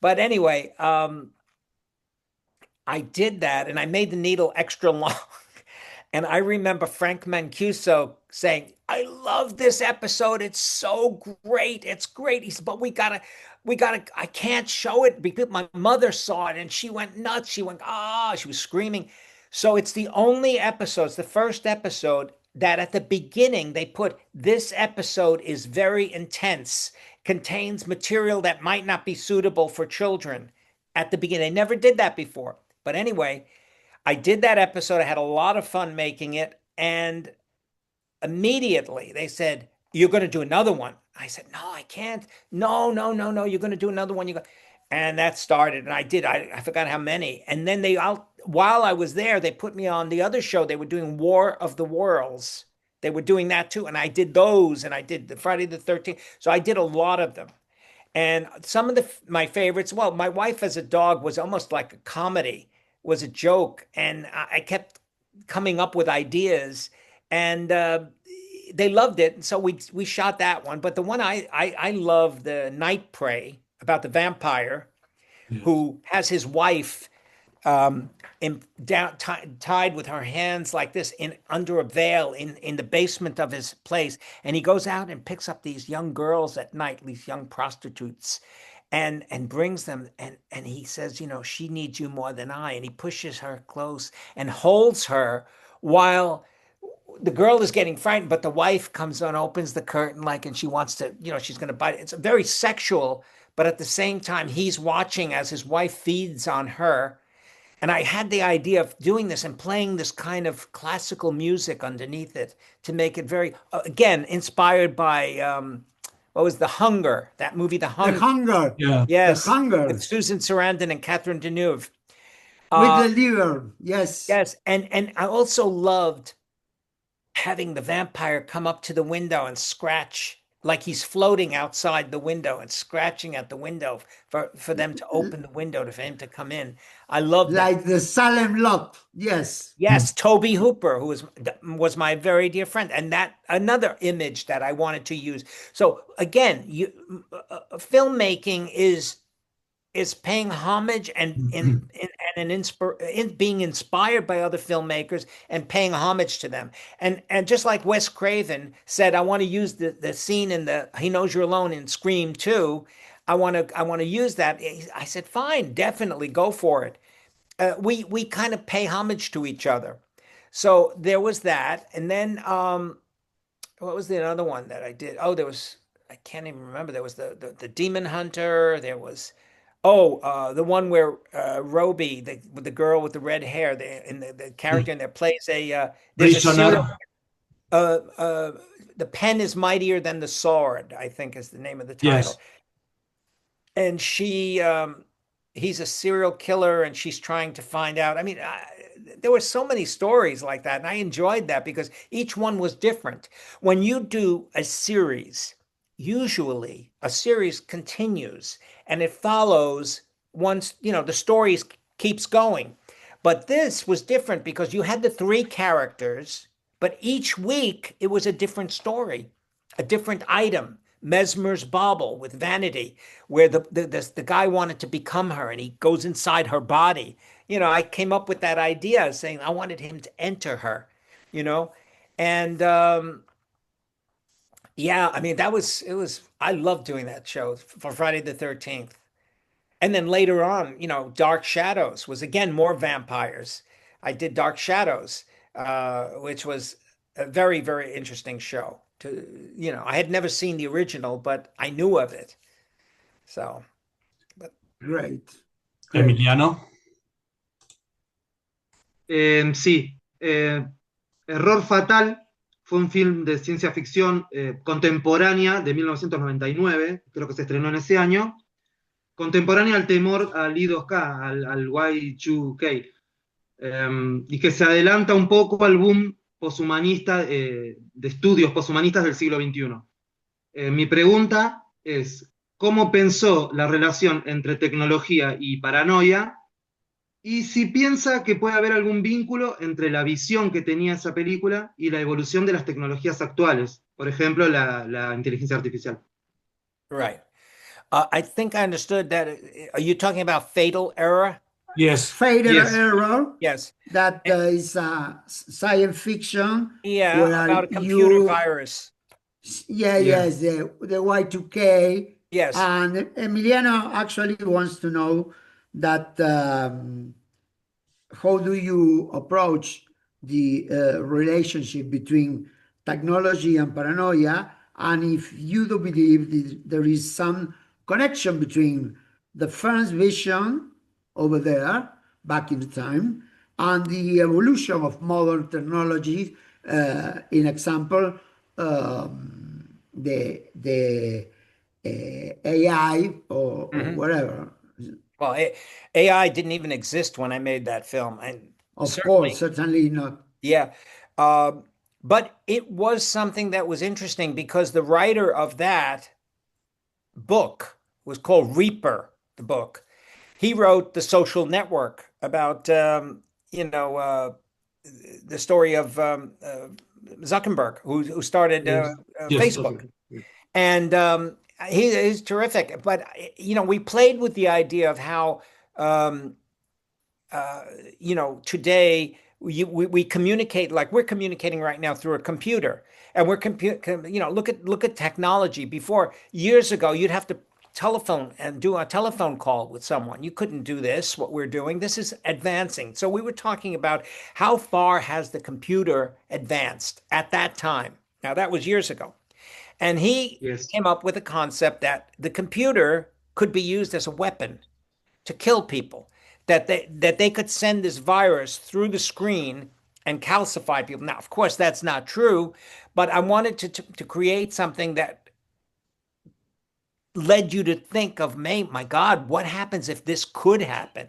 But anyway, I did that and I made the needle extra long. And I remember Frank Mancuso saying, "I love this episode. It's so great. It's great." He said, "But I can't show it because my mother saw it and she went nuts. She went, she was screaming." So it's the only episode, it's the first episode that at the beginning they put, "This episode is very intense, contains material that might not be suitable for children," at the beginning. They never did that before. But anyway, I did that episode. I had a lot of fun making it. And immediately they said, "You're going to do another one." I said, "No, I can't. No, no, no, no. You're going to do another one." And that started. And I did. I forgot how many. And then while I was there, they put me on the other show. They were doing War of the Worlds. They were doing that too. And I did those. And I did the Friday the 13th. So I did a lot of them. And some of my favorites, well, My Wife as a Dog was almost like a comedy, was a joke. And I kept coming up with ideas and they loved it. And so we shot that one. But the one I love, the Night Prey, about the vampire who has his wife tied with her hands like this under a veil in the basement of his place, and he goes out and picks up these young girls at night, these young prostitutes, and brings them, and he says, "She needs you more than I," and he pushes her close and holds her while the girl is getting frightened, but the wife comes on, opens the curtain and she wants to, she's going to bite it. It's very sexual, but at the same time he's watching as his wife feeds on her. And I had the idea of doing this and playing this kind of classical music underneath it to make it very, again, inspired by, what was The Hunger, that movie, The The Hunger. hunger. yeah. The Yes, with hunger. Susan Sarandon and Catherine Deneuve. With the liver, yes. Yes, and I also loved having the vampire come up to the window and scratch like he's floating outside the window and scratching at the window for them to open the window for him to come in. I love that. Like the Salem lot, yes. Yes, Toby Hooper, who was my very dear friend, and that another image that I wanted to use. So again, filmmaking is paying homage and being inspired by other filmmakers and paying homage to them. And just like Wes Craven said, I want to use the scene in the He Knows You're Alone in Scream 2. I want to use that. I said, fine, definitely go for it. We kind of pay homage to each other. So there was that. And then what was the other one that I did? Oh, I can't even remember. There was the Demon Hunter. There was the one where Roby, the girl with the red hair, the character in there plays there's a serial, the pen is mightier than the sword, I think is the name of the title. Yes. And he's a serial killer and she's trying to find out. I mean, there were so many stories like that, and I enjoyed that because each one was different. When you do a series, usually a series continues and it follows once, the story keeps going. But this was different because you had the three characters, but each week it was a different story, a different item. Mesmer's Bauble with Vanity, where the guy wanted to become her and he goes inside her body. I came up with that idea saying I wanted him to enter her, and yeah, I mean, I loved doing that show for Friday the 13th. And then later on, Dark Shadows was again more vampires. I did Dark Shadows, which was a very, very interesting show. I had never seen the original, but I knew of it. So, Great. Emiliano. Sí, Error Fatal fue un film de ciencia ficción contemporánea de 1999, creo que se estrenó en ese año, contemporánea al temor al I2K, al Y2K, y que se adelanta un poco al boom poshumanista, de estudios poshumanistas del siglo XXI. Mi pregunta es, ¿cómo pensó la relación entre tecnología y paranoia? Y si piensa que puede haber algún vínculo entre la visión que tenía esa película y la evolución de las tecnologías actuales, por ejemplo, la inteligencia artificial. Right. I think I understood that. Are you talking about Fatal Error? Yes. Fatal Yes. Error. Yes. That is science fiction. Yeah, where about a computer virus. Yeah, yes, the Y2K. Yes. And Emiliano actually wants to know that how do you approach the relationship between technology and paranoia, and if you do believe there is some connection between the first vision over there back in the time and the evolution of modern technology, in example, the AI or whatever. Well, AI didn't even exist when I made that film. And Of course, certainly not. Yeah. But it was something that was interesting because the writer of that book was called Reaper, the book. He wrote The Social Network about, the story of Zuckerberg, who started Facebook. And he's terrific. But, we played with the idea of how, today we communicate like we're communicating right now through a computer. And look at technology. Before, years ago, you'd have to telephone and do a telephone call with someone. You couldn't do this, what we're doing. This is advancing. So we were talking about how far has the computer advanced at that time. Now, that was years ago. And he came up with a concept that the computer could be used as a weapon to kill people, that they could send this virus through the screen and calcify people. Now, of course, that's not true, but I wanted to create something that led you to think of, my God, what happens if this could happen?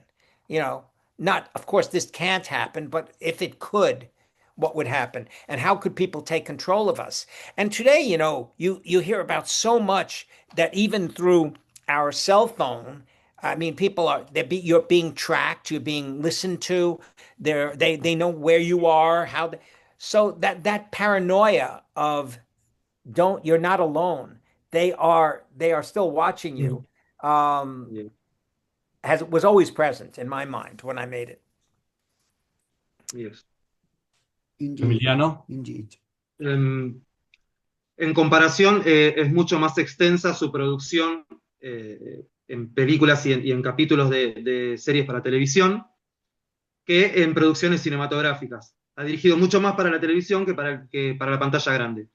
not, of course, this can't happen, but if it could, what would happen? And how could people take control of us? And today, you hear about so much that even through our cell phone, I mean, you're being tracked, you're being listened to, they know where you are, so that paranoia of don't you're not alone. They are still watching you. Um, Yeah. was always present in my mind when I made it. Yes. Indeed, Emiliano. indeed. En comparación, es mucho más extensa su producción en películas y en capítulos de series para televisión que en producciones cinematográficas. Ha dirigido mucho más para la televisión que para la pantalla grande.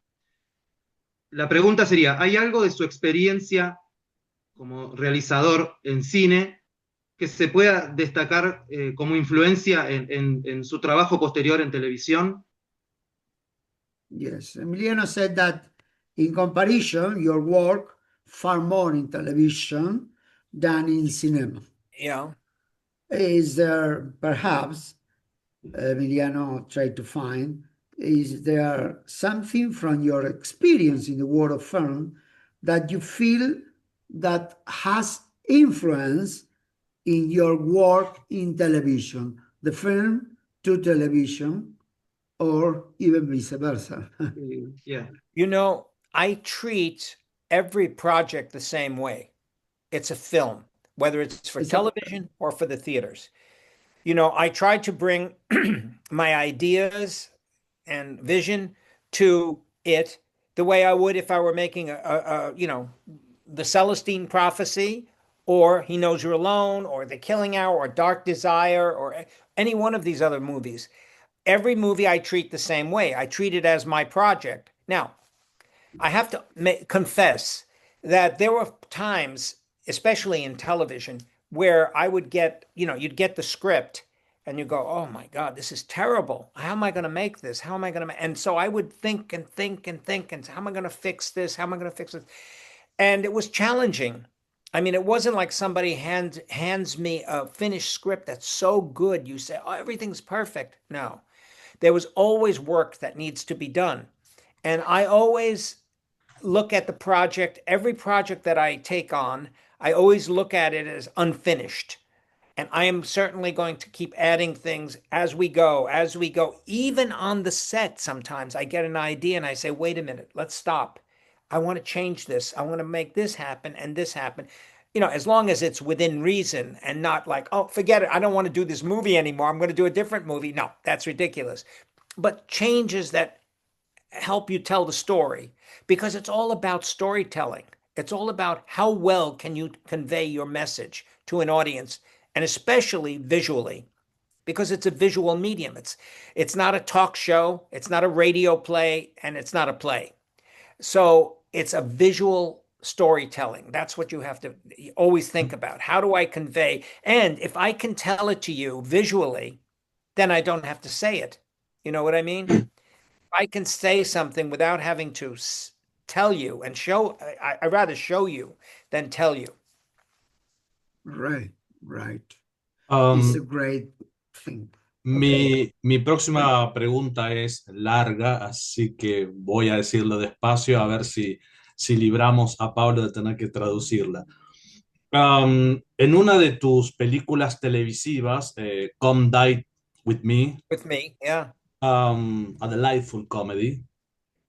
La pregunta sería, ¿hay algo de su experiencia como realizador en cine que se pueda destacar como influencia en su trabajo posterior en televisión? Yes, Emiliano said that in comparison, your work far more in television than in cinema. Yeah. Is there perhaps, Emiliano tried to find, is there something from your experience in the world of film that you feel that has influence in your work in television, the film to television, or even vice versa? Yeah. I treat every project the same way. It's a film, whether it's for television or for the theaters. I try to bring my ideas and vision to it the way I would if I were making the Celestine Prophecy, or He Knows You're Alone, or The Killing Hour, or Dark Desire, or any one of these other movies. Every movie I treat the same way. I treat it as my project. Now, I have to confess that there were times, especially in television, where I would you'd get the script and you go, oh my God, this is terrible. How am I going to make this? How am I going to? And so I would think and think and think and how am I going to fix this? How am I going to fix this? And it was challenging. I mean, it wasn't like somebody hands me a finished script that's so good. You say, oh, everything's perfect. No, there was always work that needs to be done. And I always look at the project, every project that I take on, I always look at it as unfinished. And I am certainly going to keep adding things as we go, Even on the set, sometimes I get an idea and I say, wait a minute, let's stop. I want to change this. I want to make this happen and this happen. As long as it's within reason and not like, oh, forget it. I don't want to do this movie anymore. I'm going to do a different movie. No, that's ridiculous. But changes that help you tell the story, because it's all about storytelling. It's all about how well can you convey your message to an audience, and especially visually, because it's a visual medium. It's not a talk show, it's not a radio play, and it's not a play. So it's a visual storytelling. That's what you have to always think about. How do I convey? And if I can tell it to you visually, then I don't have to say it. You know what I mean? I can say something without having to tell you and show. I'd rather show you than tell you. Right. It's a great thing. Mi próxima pregunta es larga, así que voy a decirlo despacio a ver si libramos a Pablo de tener que traducirla. En una de tus películas televisivas, Come Dine With Me, Yeah. A delightful comedy,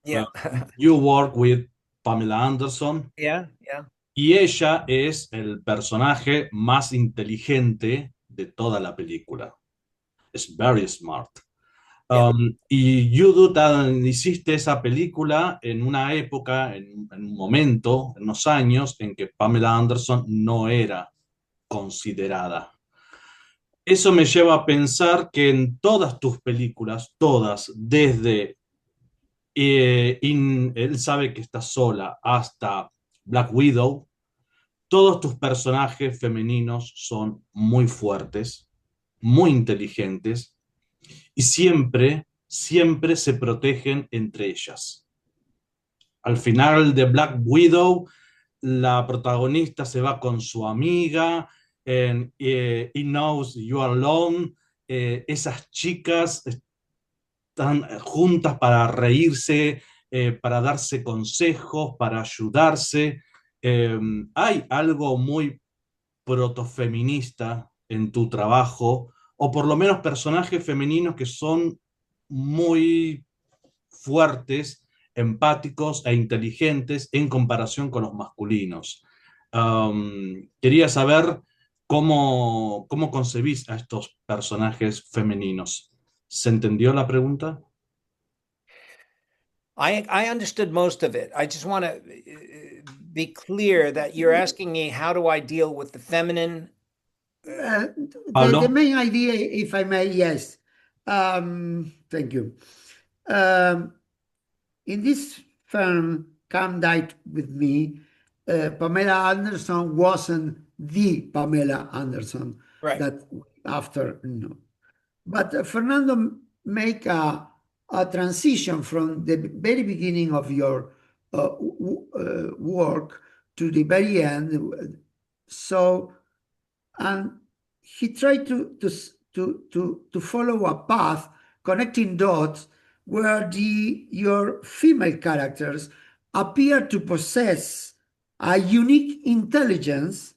Yeah. you work with Pamela Anderson, Yeah. y ella es el personaje más inteligente de toda la película. Es very smart. Y hiciste esa película en una época, en un momento, en unos años, en que Pamela Anderson no era considerada. Eso me lleva a pensar que en todas tus películas, todas, desde Él sabe que está sola hasta Black Widow, todos tus personajes femeninos son muy fuertes, muy inteligentes, y siempre se protegen entre ellas. Al final de Black Widow, la protagonista se va con su amiga en It Knows You Are Alone, esas chicas están juntas para reírse, para darse consejos, para ayudarse. Hay algo muy protofeminista en tu trabajo, o por lo menos personajes femeninos que son muy fuertes, empáticos e inteligentes en comparación con los masculinos. Quería saber cómo concebís a estos personajes femeninos. ¿Se entendió la pregunta? I understood most of it. I just want to be clear that you're asking me, how do I deal with the feminine? The Pablo. main idea, if I may, yes. Thank you. In this film, Come Dine With Me, Pamela Anderson wasn't the Pamela Anderson Right. that after, no. But Fernando make a transition from the very beginning of your work to the very end. So, and he tried to follow a path connecting dots where your female characters appear to possess a unique intelligence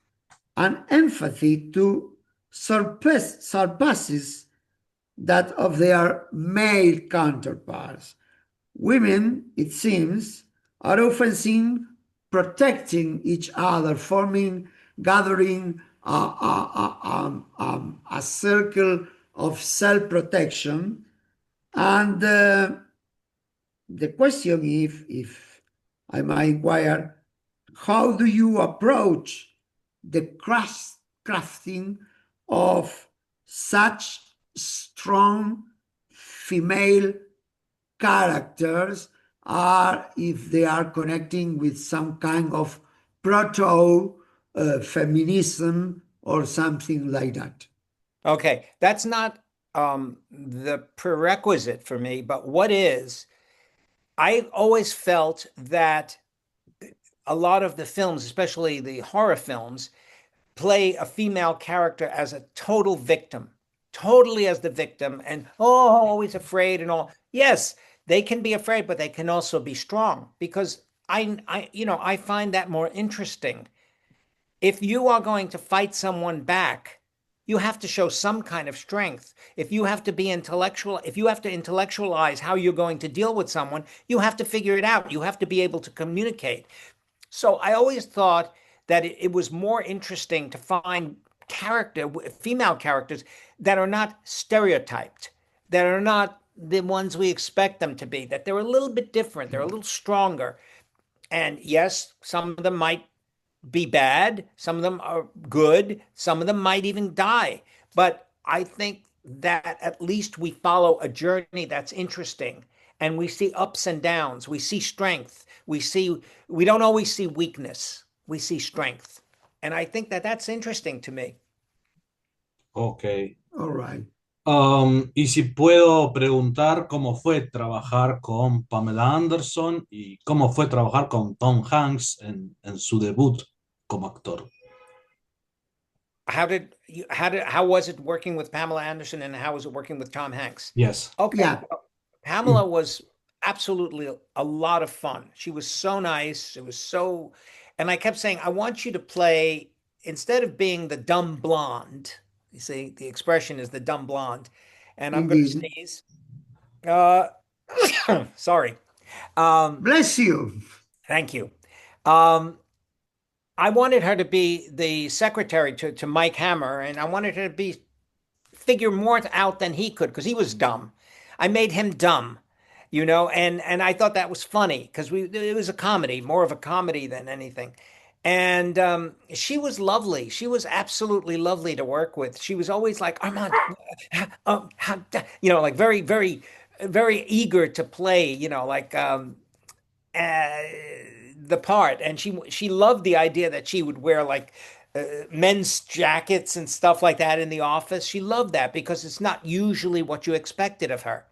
and empathy to surpasses that of their male counterparts. Women, it seems, are often seen protecting each other, gathering a circle of self-protection. And the question, if I might inquire, how do you approach the crafting of such strong female characters, or if they are connecting with some kind of proto-feminism or something like that? Okay, that's not the prerequisite for me, but what is, I always felt that a lot of the films, especially the horror films, play a female character as a total victim, totally as the victim, and always afraid and all. Yes, they can be afraid, but they can also be strong, because I find that more interesting. If you are going to fight someone back, you have to show some kind of strength. If you have to be intellectual, if you have to intellectualize how you're going to deal with someone, you have to figure it out. You have to be able to communicate. So I always thought that it was more interesting to find female characters that are not stereotyped, that are not the ones we expect them to be, that they're a little bit different, they're a little stronger. And yes, some of them might be bad, some of them are good, some of them might even die. But I think that at least we follow a journey that's interesting, and we see ups and downs, we see strength, we don't always see weakness, we see strength. And I think that that's interesting to me. Ok. All right. Y si puedo preguntar cómo fue trabajar con Pamela Anderson y cómo fue trabajar con Tom Hanks en su debut como actor. How was it working with Pamela Anderson, and how was it working with Tom Hanks? Yes. Okay. Yeah. Pamela was absolutely a lot of fun. She was so nice. And I kept saying, I want you to play, instead of being the dumb blonde, you see, the expression is the dumb blonde. And I'm going to Indeed. sneeze. Uh, sorry. Bless you. Thank you. I wanted her to be the secretary to Mike Hammer, and I wanted her to figure more out than he could, because he was dumb. I made him dumb, and I thought that was funny, because it was a comedy, more of a comedy than anything. And she was lovely. She was absolutely lovely to work with. She was always like, Armand, like very, very, very eager to play, the part. And she loved the idea that she would wear like men's jackets and stuff like that in the office. She loved that, because it's not usually what you expected of her.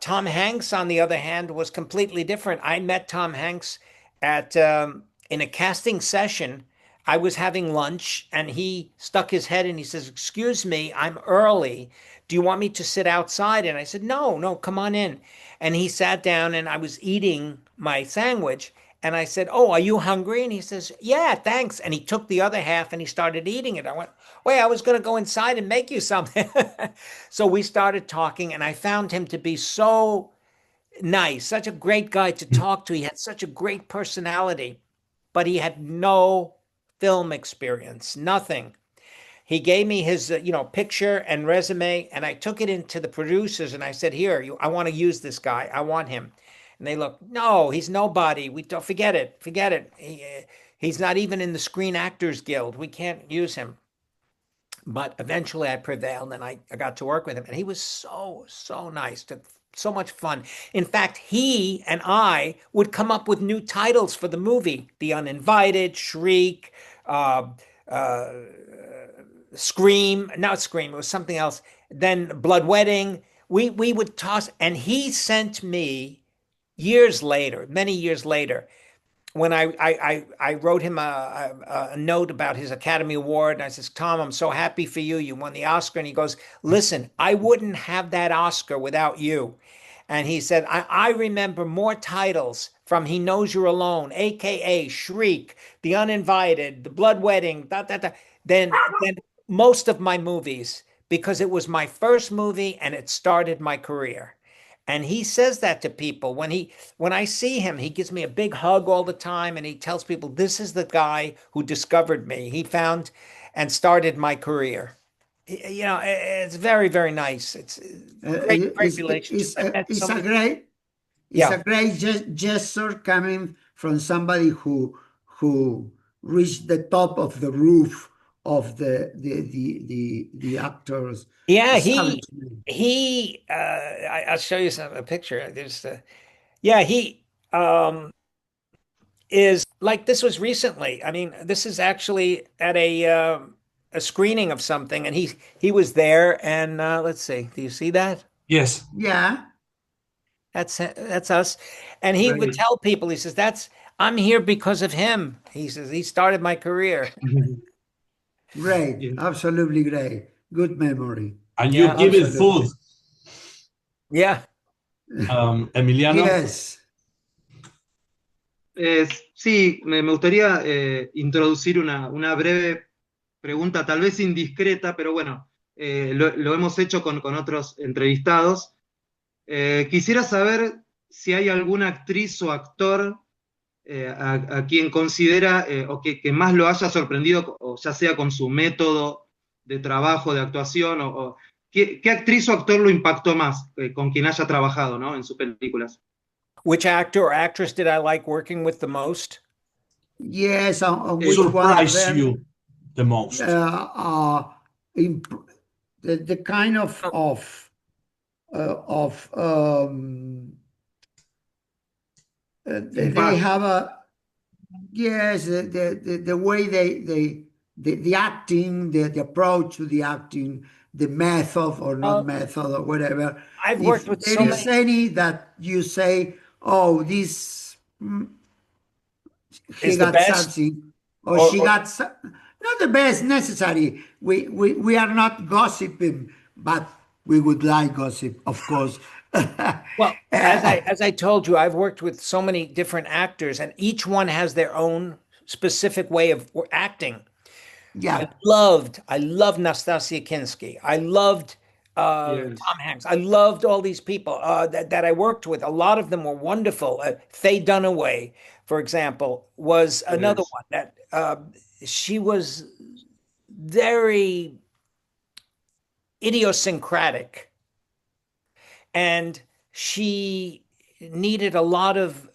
Tom Hanks, on the other hand, was completely different. I met Tom Hanks in a casting session. I was having lunch and he stuck his head in. He says, "Excuse me, I'm early. Do you want me to sit outside?" And I said, "No, no, come on in." And he sat down and I was eating my sandwich. And I said, "Oh, are you hungry?" And he says, "Yeah, thanks." And he took the other half and he started eating it. I went, "Wait, I was going to go inside and make you something." So we started talking, and I found him to be so nice, such a great guy to talk to. He had such a great personality, but he had no film experience, nothing. He gave me his, picture and resume, and I took it into the producers and I said, "Here, I want to use this guy. I want him." And they look, "No, he's nobody. We don't forget it. Forget it. He's not even in the Screen Actors Guild. We can't use him." But eventually I prevailed and I got to work with him. And he was so, so nice, so much fun. In fact, he and I would come up with new titles for the movie: The Uninvited, Shriek, uh, uh, Scream, not Scream, it was something else. Then Bloodwedding. We would toss, and he sent me years later, many years later, when I wrote him a note about his Academy Award, and I says, "Tom, I'm so happy for you. You won the Oscar." And he goes, "Listen, I wouldn't have that Oscar without you." And he said, I remember more titles from He Knows You're Alone, AKA Shriek, The Uninvited, The Blood Wedding, than most of my movies, because it was my first movie and it started my career. And he says that to people when I see him. He gives me a big hug all the time, and he tells people, "This is the guy who discovered me. He found and started my career." It's very, very nice. It's great relationship. I met it's so a many. great it's Yeah. a great gesture coming from somebody who reached the top of the roof of the actors Yeah, establishment. I'll show you a picture. Yeah, he is like, this was recently. I mean, this is actually at a screening of something, and he was there. And let's see, do you see that? Yes. Yeah, That's us. And he would Great. tell people, he says, I'm here because of him. He says, he started my career. great, Bien. absolutely great. Good memory. And you Yeah, give it food, Absolutely. yeah. Emiliano. Yes. Sí, me gustaría introducir una breve pregunta, tal vez indiscreta, pero bueno, lo hemos hecho con otros entrevistados. Quisiera saber si hay alguna actriz o actor a quien considera o que más lo haya sorprendido, o ya sea con su método de trabajo, de actuación, ¿qué actriz o actor lo impactó más con quien haya trabajado, ¿no? En sus películas. Which actor or actress did I like working with the most? Yes, on which one of Surprise them? you the most. Imp- the kind of they Impact. have a yes the way the acting, the approach to the acting, the method or not Uh, method or whatever. I've If worked with there so is many. any that you say, oh, this he Is the got best, something or or, she or got not the best necessary. We are not gossiping, but we would like gossip, of course. well, as I told you, I've worked with so many different actors, and each one has their own specific way of acting. Yeah, I loved Nastasia Kinski. I loved Yes. Tom Hanks. I loved all these people that I worked with. A lot of them were wonderful. Faye Dunaway, for example, was another Yes. one that she was very idiosyncratic, and she needed a lot of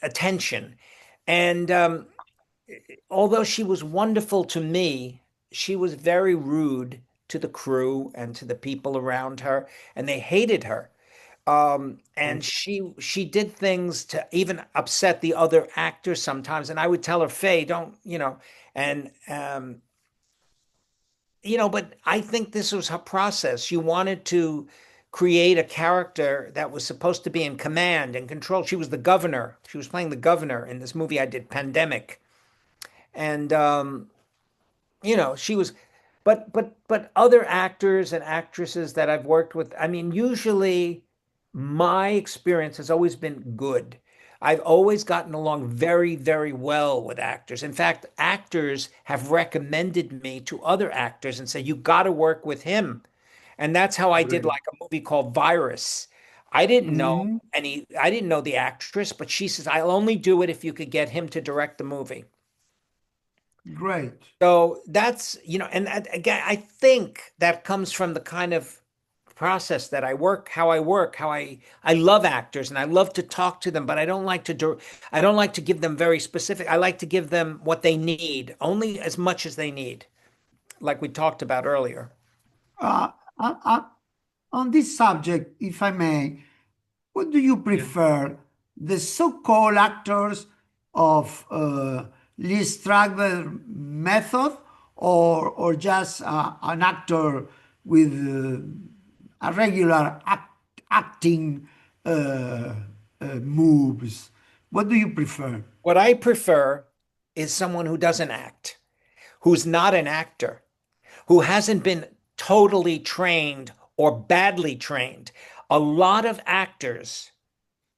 attention. And although she was wonderful to me, she was very rude to the crew and to the people around her, and they hated her. And she did things to even upset the other actors sometimes. And I would tell her, "Faye, don't, and but I think this was her process. She wanted to create a character that was supposed to be in command and control. She was the governor. She was playing the governor in this movie I did, Pandemic. And she was, but other actors and actresses that I've worked with, I mean, usually my experience has always been good. I've always gotten along very, very well with actors. In fact, actors have recommended me to other actors and say, you got to work with him. And that's how I did Great. like a movie called Virus. I didn't know Mhm. I didn't know the actress, but she says, I'll only do it if you could get him to direct the movie. Great. So that's, and again, I think that comes from the kind of process that I work, how I love actors and I love to talk to them, but I don't like to give them very specific. I like to give them what they need, only as much as they need, like we talked about earlier. Uh, uh, uh, on this subject, if I may, what do you Yeah. prefer? The so-called actors of Lee Strasberg method, or just an actor with a regular acting moves? What do you prefer? What I prefer is someone who doesn't act, who's not an actor, who hasn't been totally trained or badly trained. A lot of actors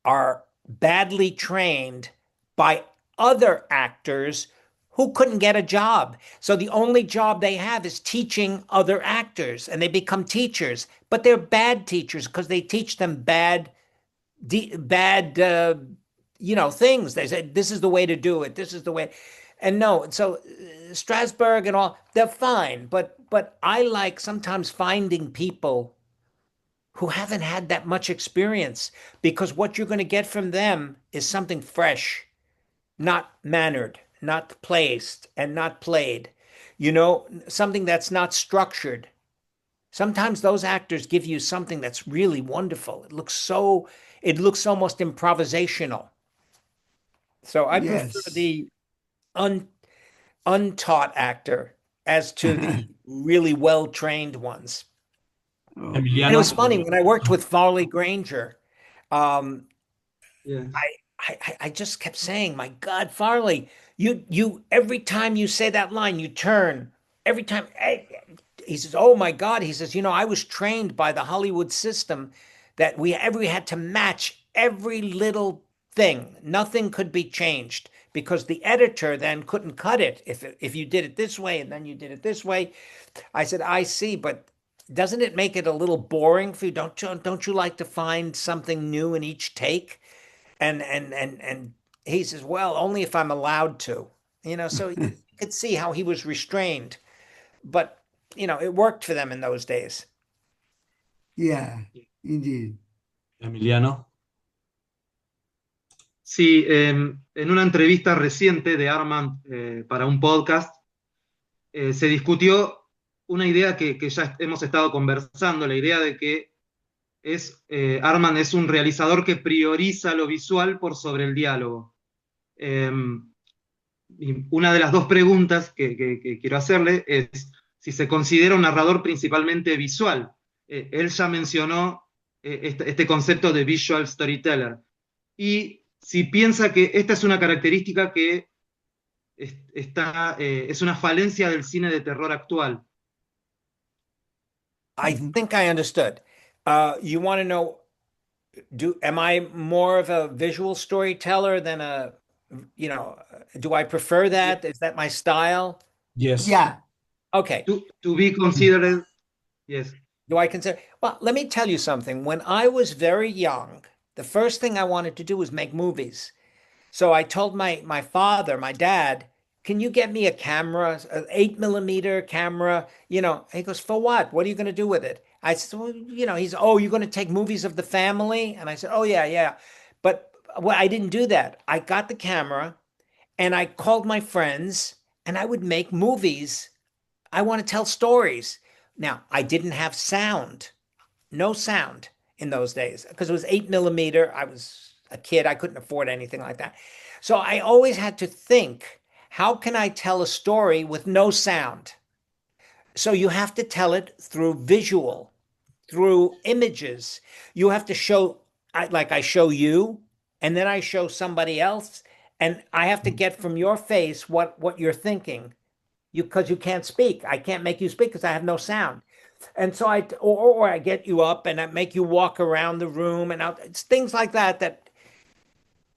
are badly trained by other actors who couldn't get a job. So the only job they have is teaching other actors, and they become teachers, but they're bad teachers because they teach them bad things. They say this is the way to do it. This is the way. And no, so Strasbourg and all, they're fine, but I like sometimes finding people who haven't had that much experience, because what you're going to get from them is something fresh, not mannered, not placed, and not played. Something that's not structured. Sometimes those actors give you something that's really wonderful. It looks almost improvisational. So I prefer Yes. the un, untaught actor as to the really well-trained ones. And it Okay. was Emiliano, funny when I worked with Farley Granger. Um, Yeah. I just kept saying, "My God, Farley, you every time you say that line, you turn. Every time." He says, "Oh my God," he says, "I was trained by the Hollywood system that we had to match every little thing. Nothing could be changed because the editor then couldn't cut it if you did it this way and then you did it this way." I said, "I see, but doesn't it make it a little boring for you? Don't you like to find something new in each take?" And he says, "Well, only if I'm allowed to." So you could see how he was restrained, but it worked for them in those days. Yeah, indeed. Emiliano. Sí, en una entrevista reciente de Armand para un podcast, se discutió una idea que ya hemos estado conversando, la idea de que Armand es un realizador que prioriza lo visual por sobre el diálogo. Eh, y una de las dos preguntas que quiero hacerle es si se considera un narrador principalmente visual. Él ya mencionó este concepto de visual storyteller. Y si piensa que esta es una característica que es una falencia del cine de terror actual. I think I understood. You want to know, am I more of a visual storyteller than do I prefer that? Is that my style? Yes. Yeah. Okay. To be considered, yes. Do I consider? Well, let me tell you something. When I was very young, the first thing I wanted to do was make movies. So I told my father, my dad, can you get me a camera, an 8 millimeter camera? He goes, for what? What are you going to do with it? I said, well, you're going to take movies of the family? And I said, oh, yeah, yeah. But well, I didn't do that. I got the camera and I called my friends and I would make movies. I want to tell stories. Now, I didn't have sound, no sound in those days because it was 8 millimeter. I was a kid. I couldn't afford anything like that. So I always had to think, how can I tell a story with no sound? So you have to tell it through visual, through images. You have to show, like I show you, and then I show somebody else, and I have to get from your face what you're thinking, because you can't speak. I can't make you speak because I have no sound. And so or I get you up and I make you walk around the room and out. It's things like that that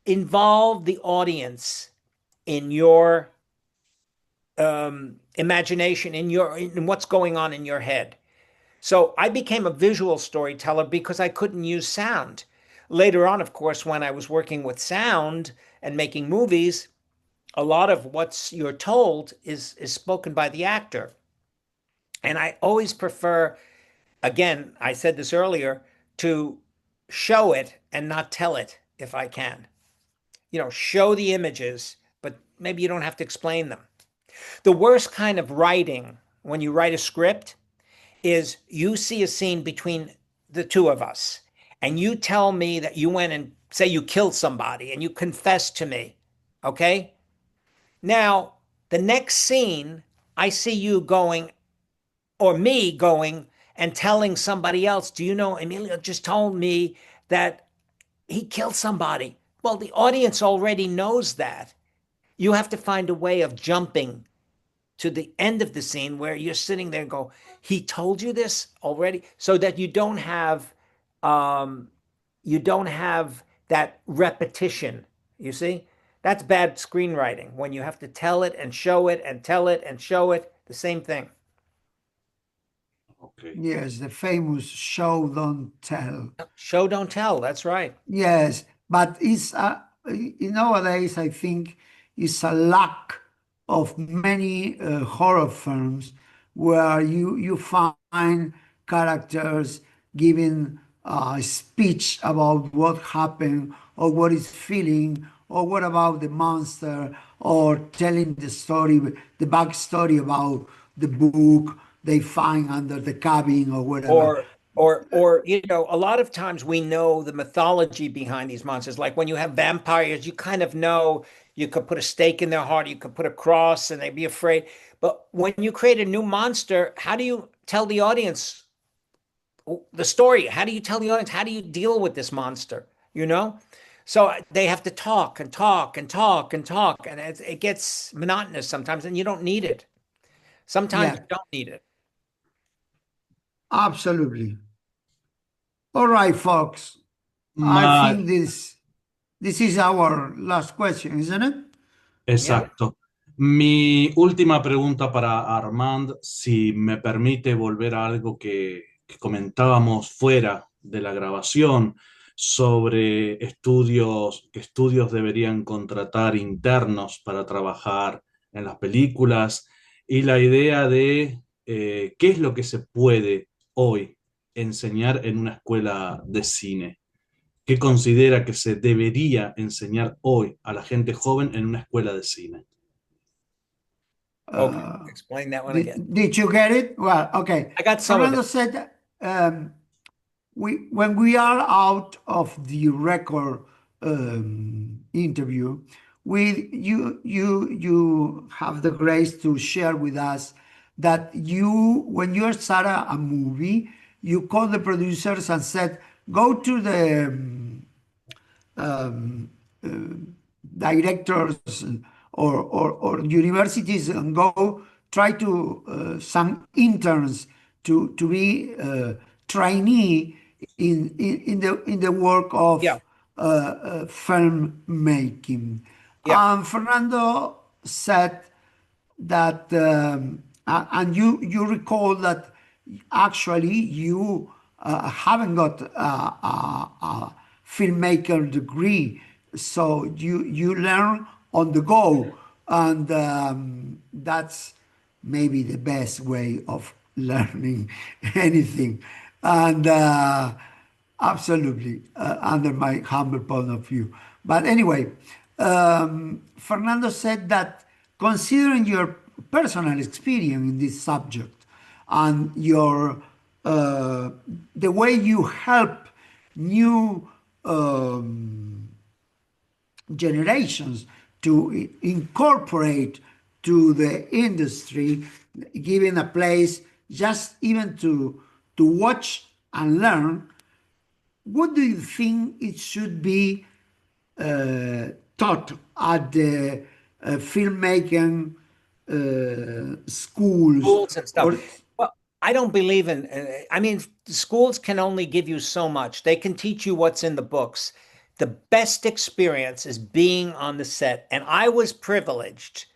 involve the audience in your imagination, in what's going on in your head. So I became a visual storyteller because I couldn't use sound. Later on, of course, when I was working with sound and making movies, a lot of what's you're told is spoken by the actor. And I always prefer, again, I said this earlier, to show it and not tell it if I can. Show the images, but maybe you don't have to explain them. The worst kind of writing, when you write a script, is you see a scene between the two of us, and you tell me that you went and say you killed somebody and you confess to me. Okay? Now, the next scene, I see you going, or me going and telling somebody else, do you know, Emilio just told me that he killed somebody. Well, the audience already knows that. You have to find a way of jumping to the end of the scene where you're sitting there and go, he told you this already, so that you don't have that repetition. You see, that's bad screenwriting, when you have to tell it and show it and tell it and show it, the same thing. Okay. Yes, the famous show don't tell. Show don't tell, that's right. Yes, but it's nowadays I think it's a lack of many horror films where you find characters giving a speech about what happened or what is feeling or what about the monster or telling the story, the backstory about the book they find under the cabin or whatever. Or a lot of times we know the mythology behind these monsters. Like when you have vampires, you kind of know you could put a stake in their heart, you could put a cross and they'd be afraid. But when you create a new monster, how do you tell the audience the story? How do you tell the audience? How do you deal with this monster? So they have to talk and talk and talk and talk, and it gets monotonous sometimes, and you don't need it. Sometimes Yeah, you don't need it. absolutely. All right, folks. I Ma- think this is our last question, isn't it? exacto. Mi última pregunta para Armand, si me permite volver a algo que comentábamos fuera de la grabación sobre qué estudios deberían contratar internos para trabajar en las películas y la idea de qué es lo que se puede hoy enseñar en una escuela de cine. ¿Qué considera que se debería enseñar hoy a la gente joven en una escuela de cine? Okay, explain that one again. Did you get it? Well, okay. I got some of Fernando it. said when we are out of the record interview, you have the grace to share with us that when you start a movie, you call the producers and said, go to the directors or universities and go try to some interns to be trainee in the work Yeah. of film making. Yeah. Fernando said that and you recall that actually you haven't got a filmmaker degree, so you learn on the go, and that's maybe the best way of learning anything. And absolutely, under my humble point of view. But anyway, Fernando said that considering your personal experience in this subject and your the way you help new generations to incorporate to the industry, giving a place just even to watch and learn, what do you think it should be taught at the filmmaking schools and stuff. or Well, I don't believe in, I mean, schools can only give you so much. They can teach you what's in the books. The best experience is being on the set. And I was privileged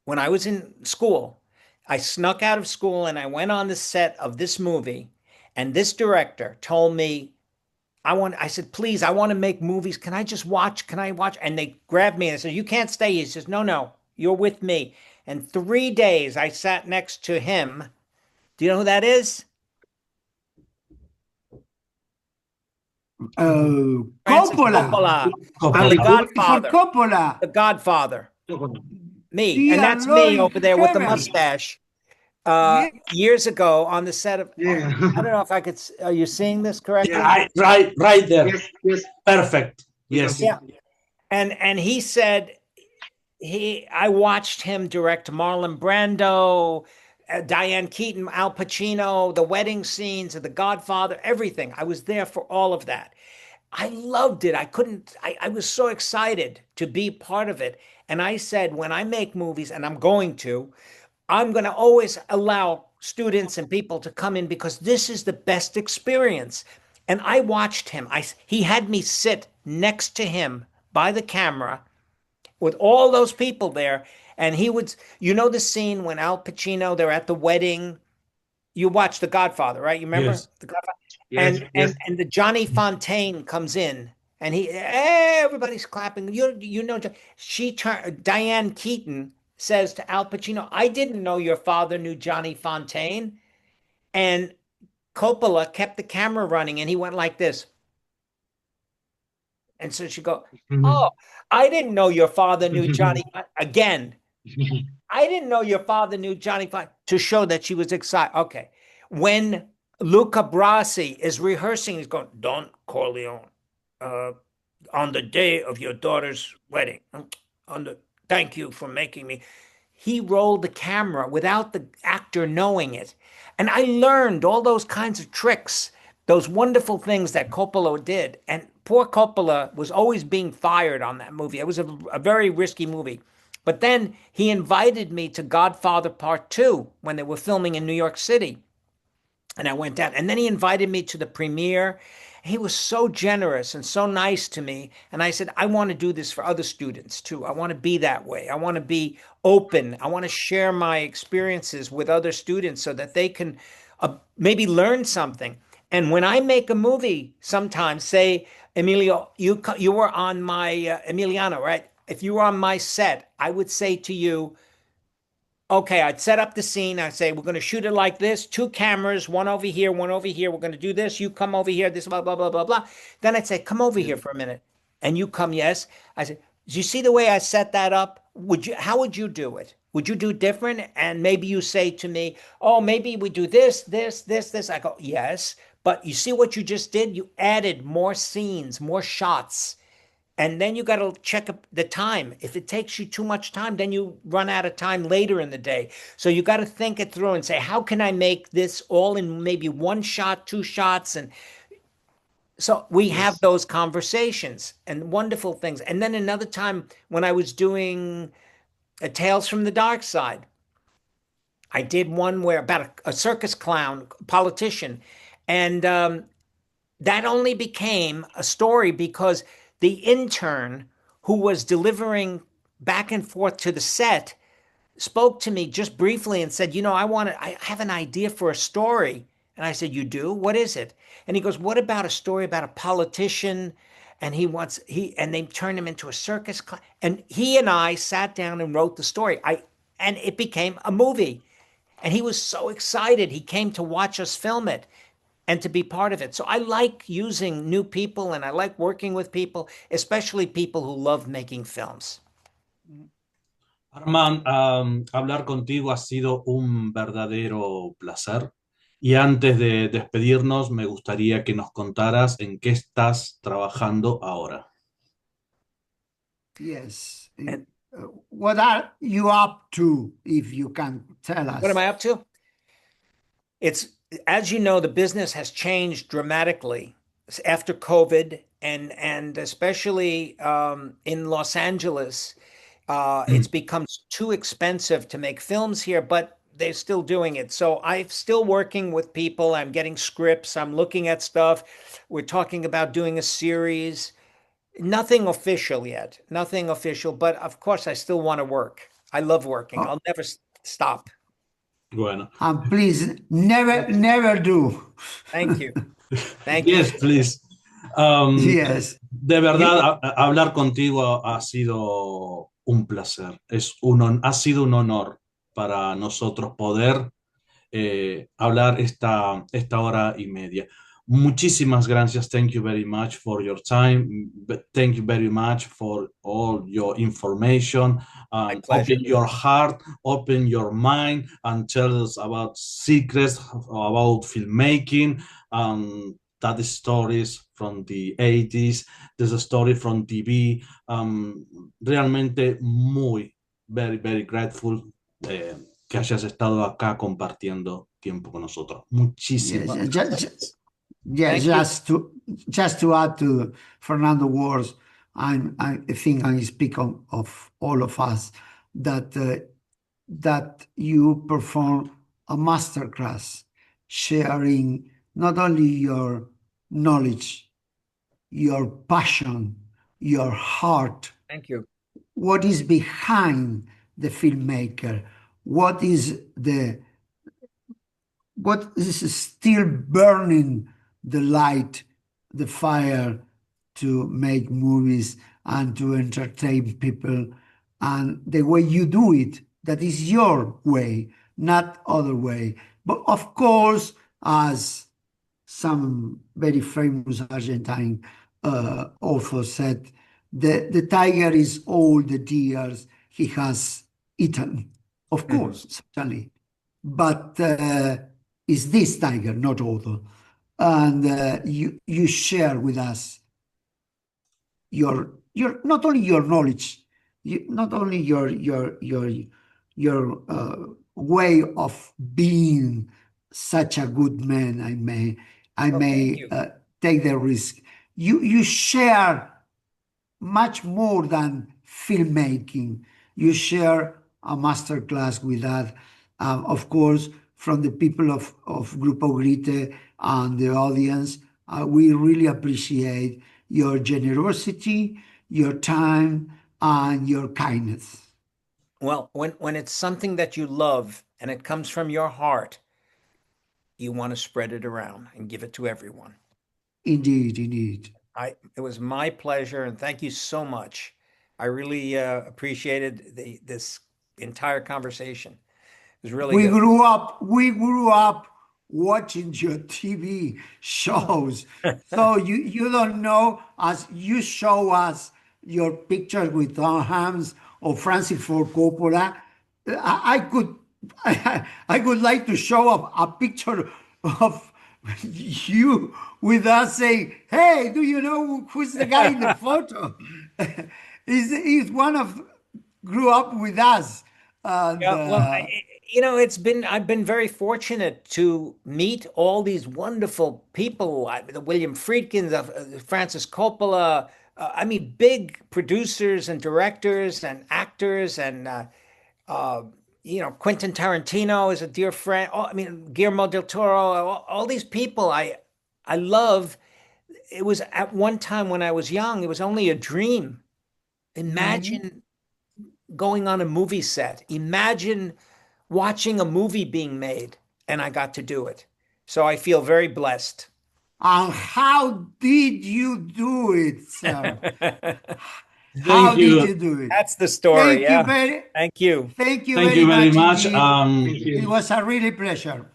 when I was in school. I snuck out of school and I went on the set of this movie. And this director told me, I said, please, I want to make movies. Can I just watch? Can I watch? And they grabbed me and said, you can't stay. He says, no, you're with me. And 3 days I sat next to him. Do you know who that is? Coppola. Coppola. The Godfather. Coppola. The Godfather. Me. Dear And that's Lord me over there with the heaven. mustache. Yeah. Years ago on the set of, Yeah. I don't know if I could, are you seeing this correctly? Right there. Yes, yes. Perfect. Yes. Yeah. And he said, I watched him direct Marlon Brando, Diane Keaton, Al Pacino, the wedding scenes of The Godfather, everything. I was there for all of that. I loved it. I was so excited to be part of it. And I said, when I make movies, and I'm going to always allow students and people to come in because this is the best experience. And I watched him. He had me sit next to him by the camera with all those people there. And he would, the scene when Al Pacino, they're at the wedding. You watched The Godfather, right? You remember? Yes. The Godfather? Yes, yes. And the Johnny Fontaine comes in and everybody's clapping. Diane Keaton says to Al Pacino, I didn't know your father knew Johnny Fontaine. And Coppola kept the camera running and he went like this. And so she go, oh, I didn't know your father knew Johnny. Again, I didn't know your father knew Johnny Fontaine, to show that she was excited. Okay. When Luca Brasi is rehearsing, he's going, Don Corleone, on the day of your daughter's wedding, thank you for making me. He rolled the camera without the actor knowing it. And I learned all those kinds of tricks, those wonderful things that Coppola did. And poor Coppola was always being fired on that movie. It was a very risky movie. But then he invited me to Godfather Part 2 when they were filming in New York City. And I went down. And then he invited me to the premiere. He was so generous and so nice to me. And I said, I want to do this for other students too. I want to be that way. I want to be open. I want to share my experiences with other students so that they can maybe learn something. And when I make a movie, sometimes say, Emilio, you were on my, Emiliano, right? If you were on my set, I would say to you, okay, I'd set up the scene. I'd say, we're going to shoot it like this, 2 cameras, one over here, one over here. We're going to do this. You come over here, this, blah, blah, blah, blah, blah. Then I'd say, come over here for a minute. And you come, yes. I said, do you see the way I set that up? How would you do it? Would you do different? And maybe you say to me, oh, maybe we do this, this, this, this. I go, yes. But you see what you just did? You added more scenes, more shots. And then you got to check the time. If it takes you too much time, then you run out of time later in the day. So you got to think it through and say, how can I make this all in maybe 1 shot, 2 shots? And so we have those conversations and wonderful things. And then another time when I was doing Tales from the Dark Side, I did one where about a circus clown, politician. And that only became a story because the intern who was delivering back and forth to the set spoke to me just briefly and said, I have an idea for a story. And I said, you do? What is it? And he goes, what about a story about a politician? And they turned him into a circus. And he and I sat down and wrote the story. And it became a movie. And he was so excited. He came to watch us film it and to be part of it. So I like using new people and I like working with people, especially people who love making films. Armand, hablar contigo ha sido un verdadero placer. Y antes de despedirnos, me gustaría que nos contaras en qué estás trabajando ahora. Yes. What are you up to, if you can tell us? What am I up to? As you know, the business has changed dramatically after COVID, and especially in Los Angeles, it's become too expensive to make films here, but they're still doing it. So I'm still working with people. I'm getting scripts. I'm looking at stuff. We're talking about doing a series. Nothing official yet. Nothing official, but of course, I still want to work. I love working. Oh, I'll never stop. Bueno, and please never do. Thank you. Thank you. yes, please. Um, Yes. de You, verdad, hablar contigo ha sido un placer. Ha sido un honor para nosotros poder hablar esta hora y media. Muchísimas gracias. Thank you very much for your time. Thank you very much for all your information. My Open pleasure. your heart, open your mind, and tell us about secrets about filmmaking. That is stories from the 80s. There's a story from TV. Realmente very, very grateful. Que hayas estado acá compartiendo tiempo con nosotros. yes. Muchísimas gracias. Yeah, Thank you. just to add to Fernando words, I think I speak of all of us that that you perform a masterclass, sharing not only your knowledge, your passion, your heart, Thank you. what is behind the filmmaker, what is still burning the light, the fire to make movies and to entertain people, and the way you do it, that is your way, not other way. But of course, as some very famous Argentine author said, the tiger is all the deers he has eaten. Of course, certainly. But is this tiger, not other. And you share with us your not only your knowledge, not only your way of being such a good man. I Oh, thank may you. take the risk. You share much more than filmmaking. You share a masterclass with that, of course, from the people of Grupo Grite and the audience. We really appreciate your generosity, your time, and your kindness. Well, when it's something that you love and it comes from your heart, you want to spread it around and give it to everyone. Indeed, indeed. It was my pleasure, and thank you so much. I really appreciated this entire conversation. It was really good. We grew up watching your TV shows. So you don't know, as you show us your pictures with Tom Hanks or Francis Ford Coppola, I could I would like to show up a picture of you with us saying, "Hey, do you know who's the guy in the photo?" He's one of grew up with us. And Yeah, well, I've been very fortunate to meet all these wonderful people, the William Friedkin, Francis Coppola, I mean, big producers and directors and actors, and Quentin Tarantino is a dear friend. I mean, Guillermo del Toro, all these people I love. It was at one time when I was young, it was only a dream. Imagine going on a movie set. Imagine watching a movie being made, and I got to do it. So I feel very blessed. and how did you do it, sir? How Thank did you. you do it? That's the story. Thank you Yeah. very, Thank you. thank you Thank very you very much much. indeed. Thank It you. was a really pleasure.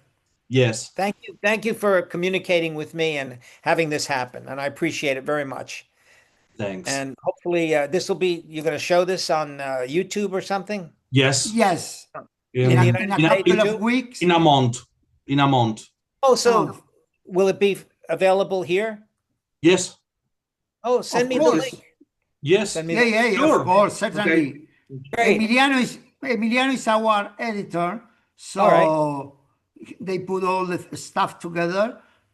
Yes, Thank you. Thank you for communicating with me and having this happen. And I appreciate it very much. thanks. And hopefully you're going to show this on YouTube or something Yes, Yes, in in the in United a States couple of too. weeks. in a month. In a month. Oh, Oh, so will it be available here? Yes, Oh, send of me the course. link. yes, Send me Yeah, the yeah, of sure. course, Okay. certainly. Great. Emiliano is our editor, All right. so they put all the stuff together,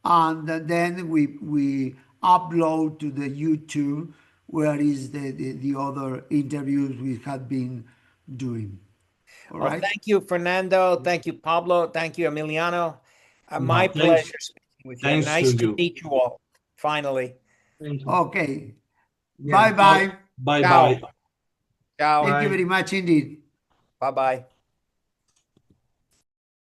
and then we upload to the YouTube where is the other interviews we have been doing. All Well, right. thank you, Fernando. Thank you, Pablo. Thank you, Emiliano. My No, pleasure speaking with you. thanks Nice to to you. meet you all, finally. Thank you. Okay. Bien. Bye bye. Bye Ciao. bye. Ciao. Thank you Bye. very much indeed. Bye-bye.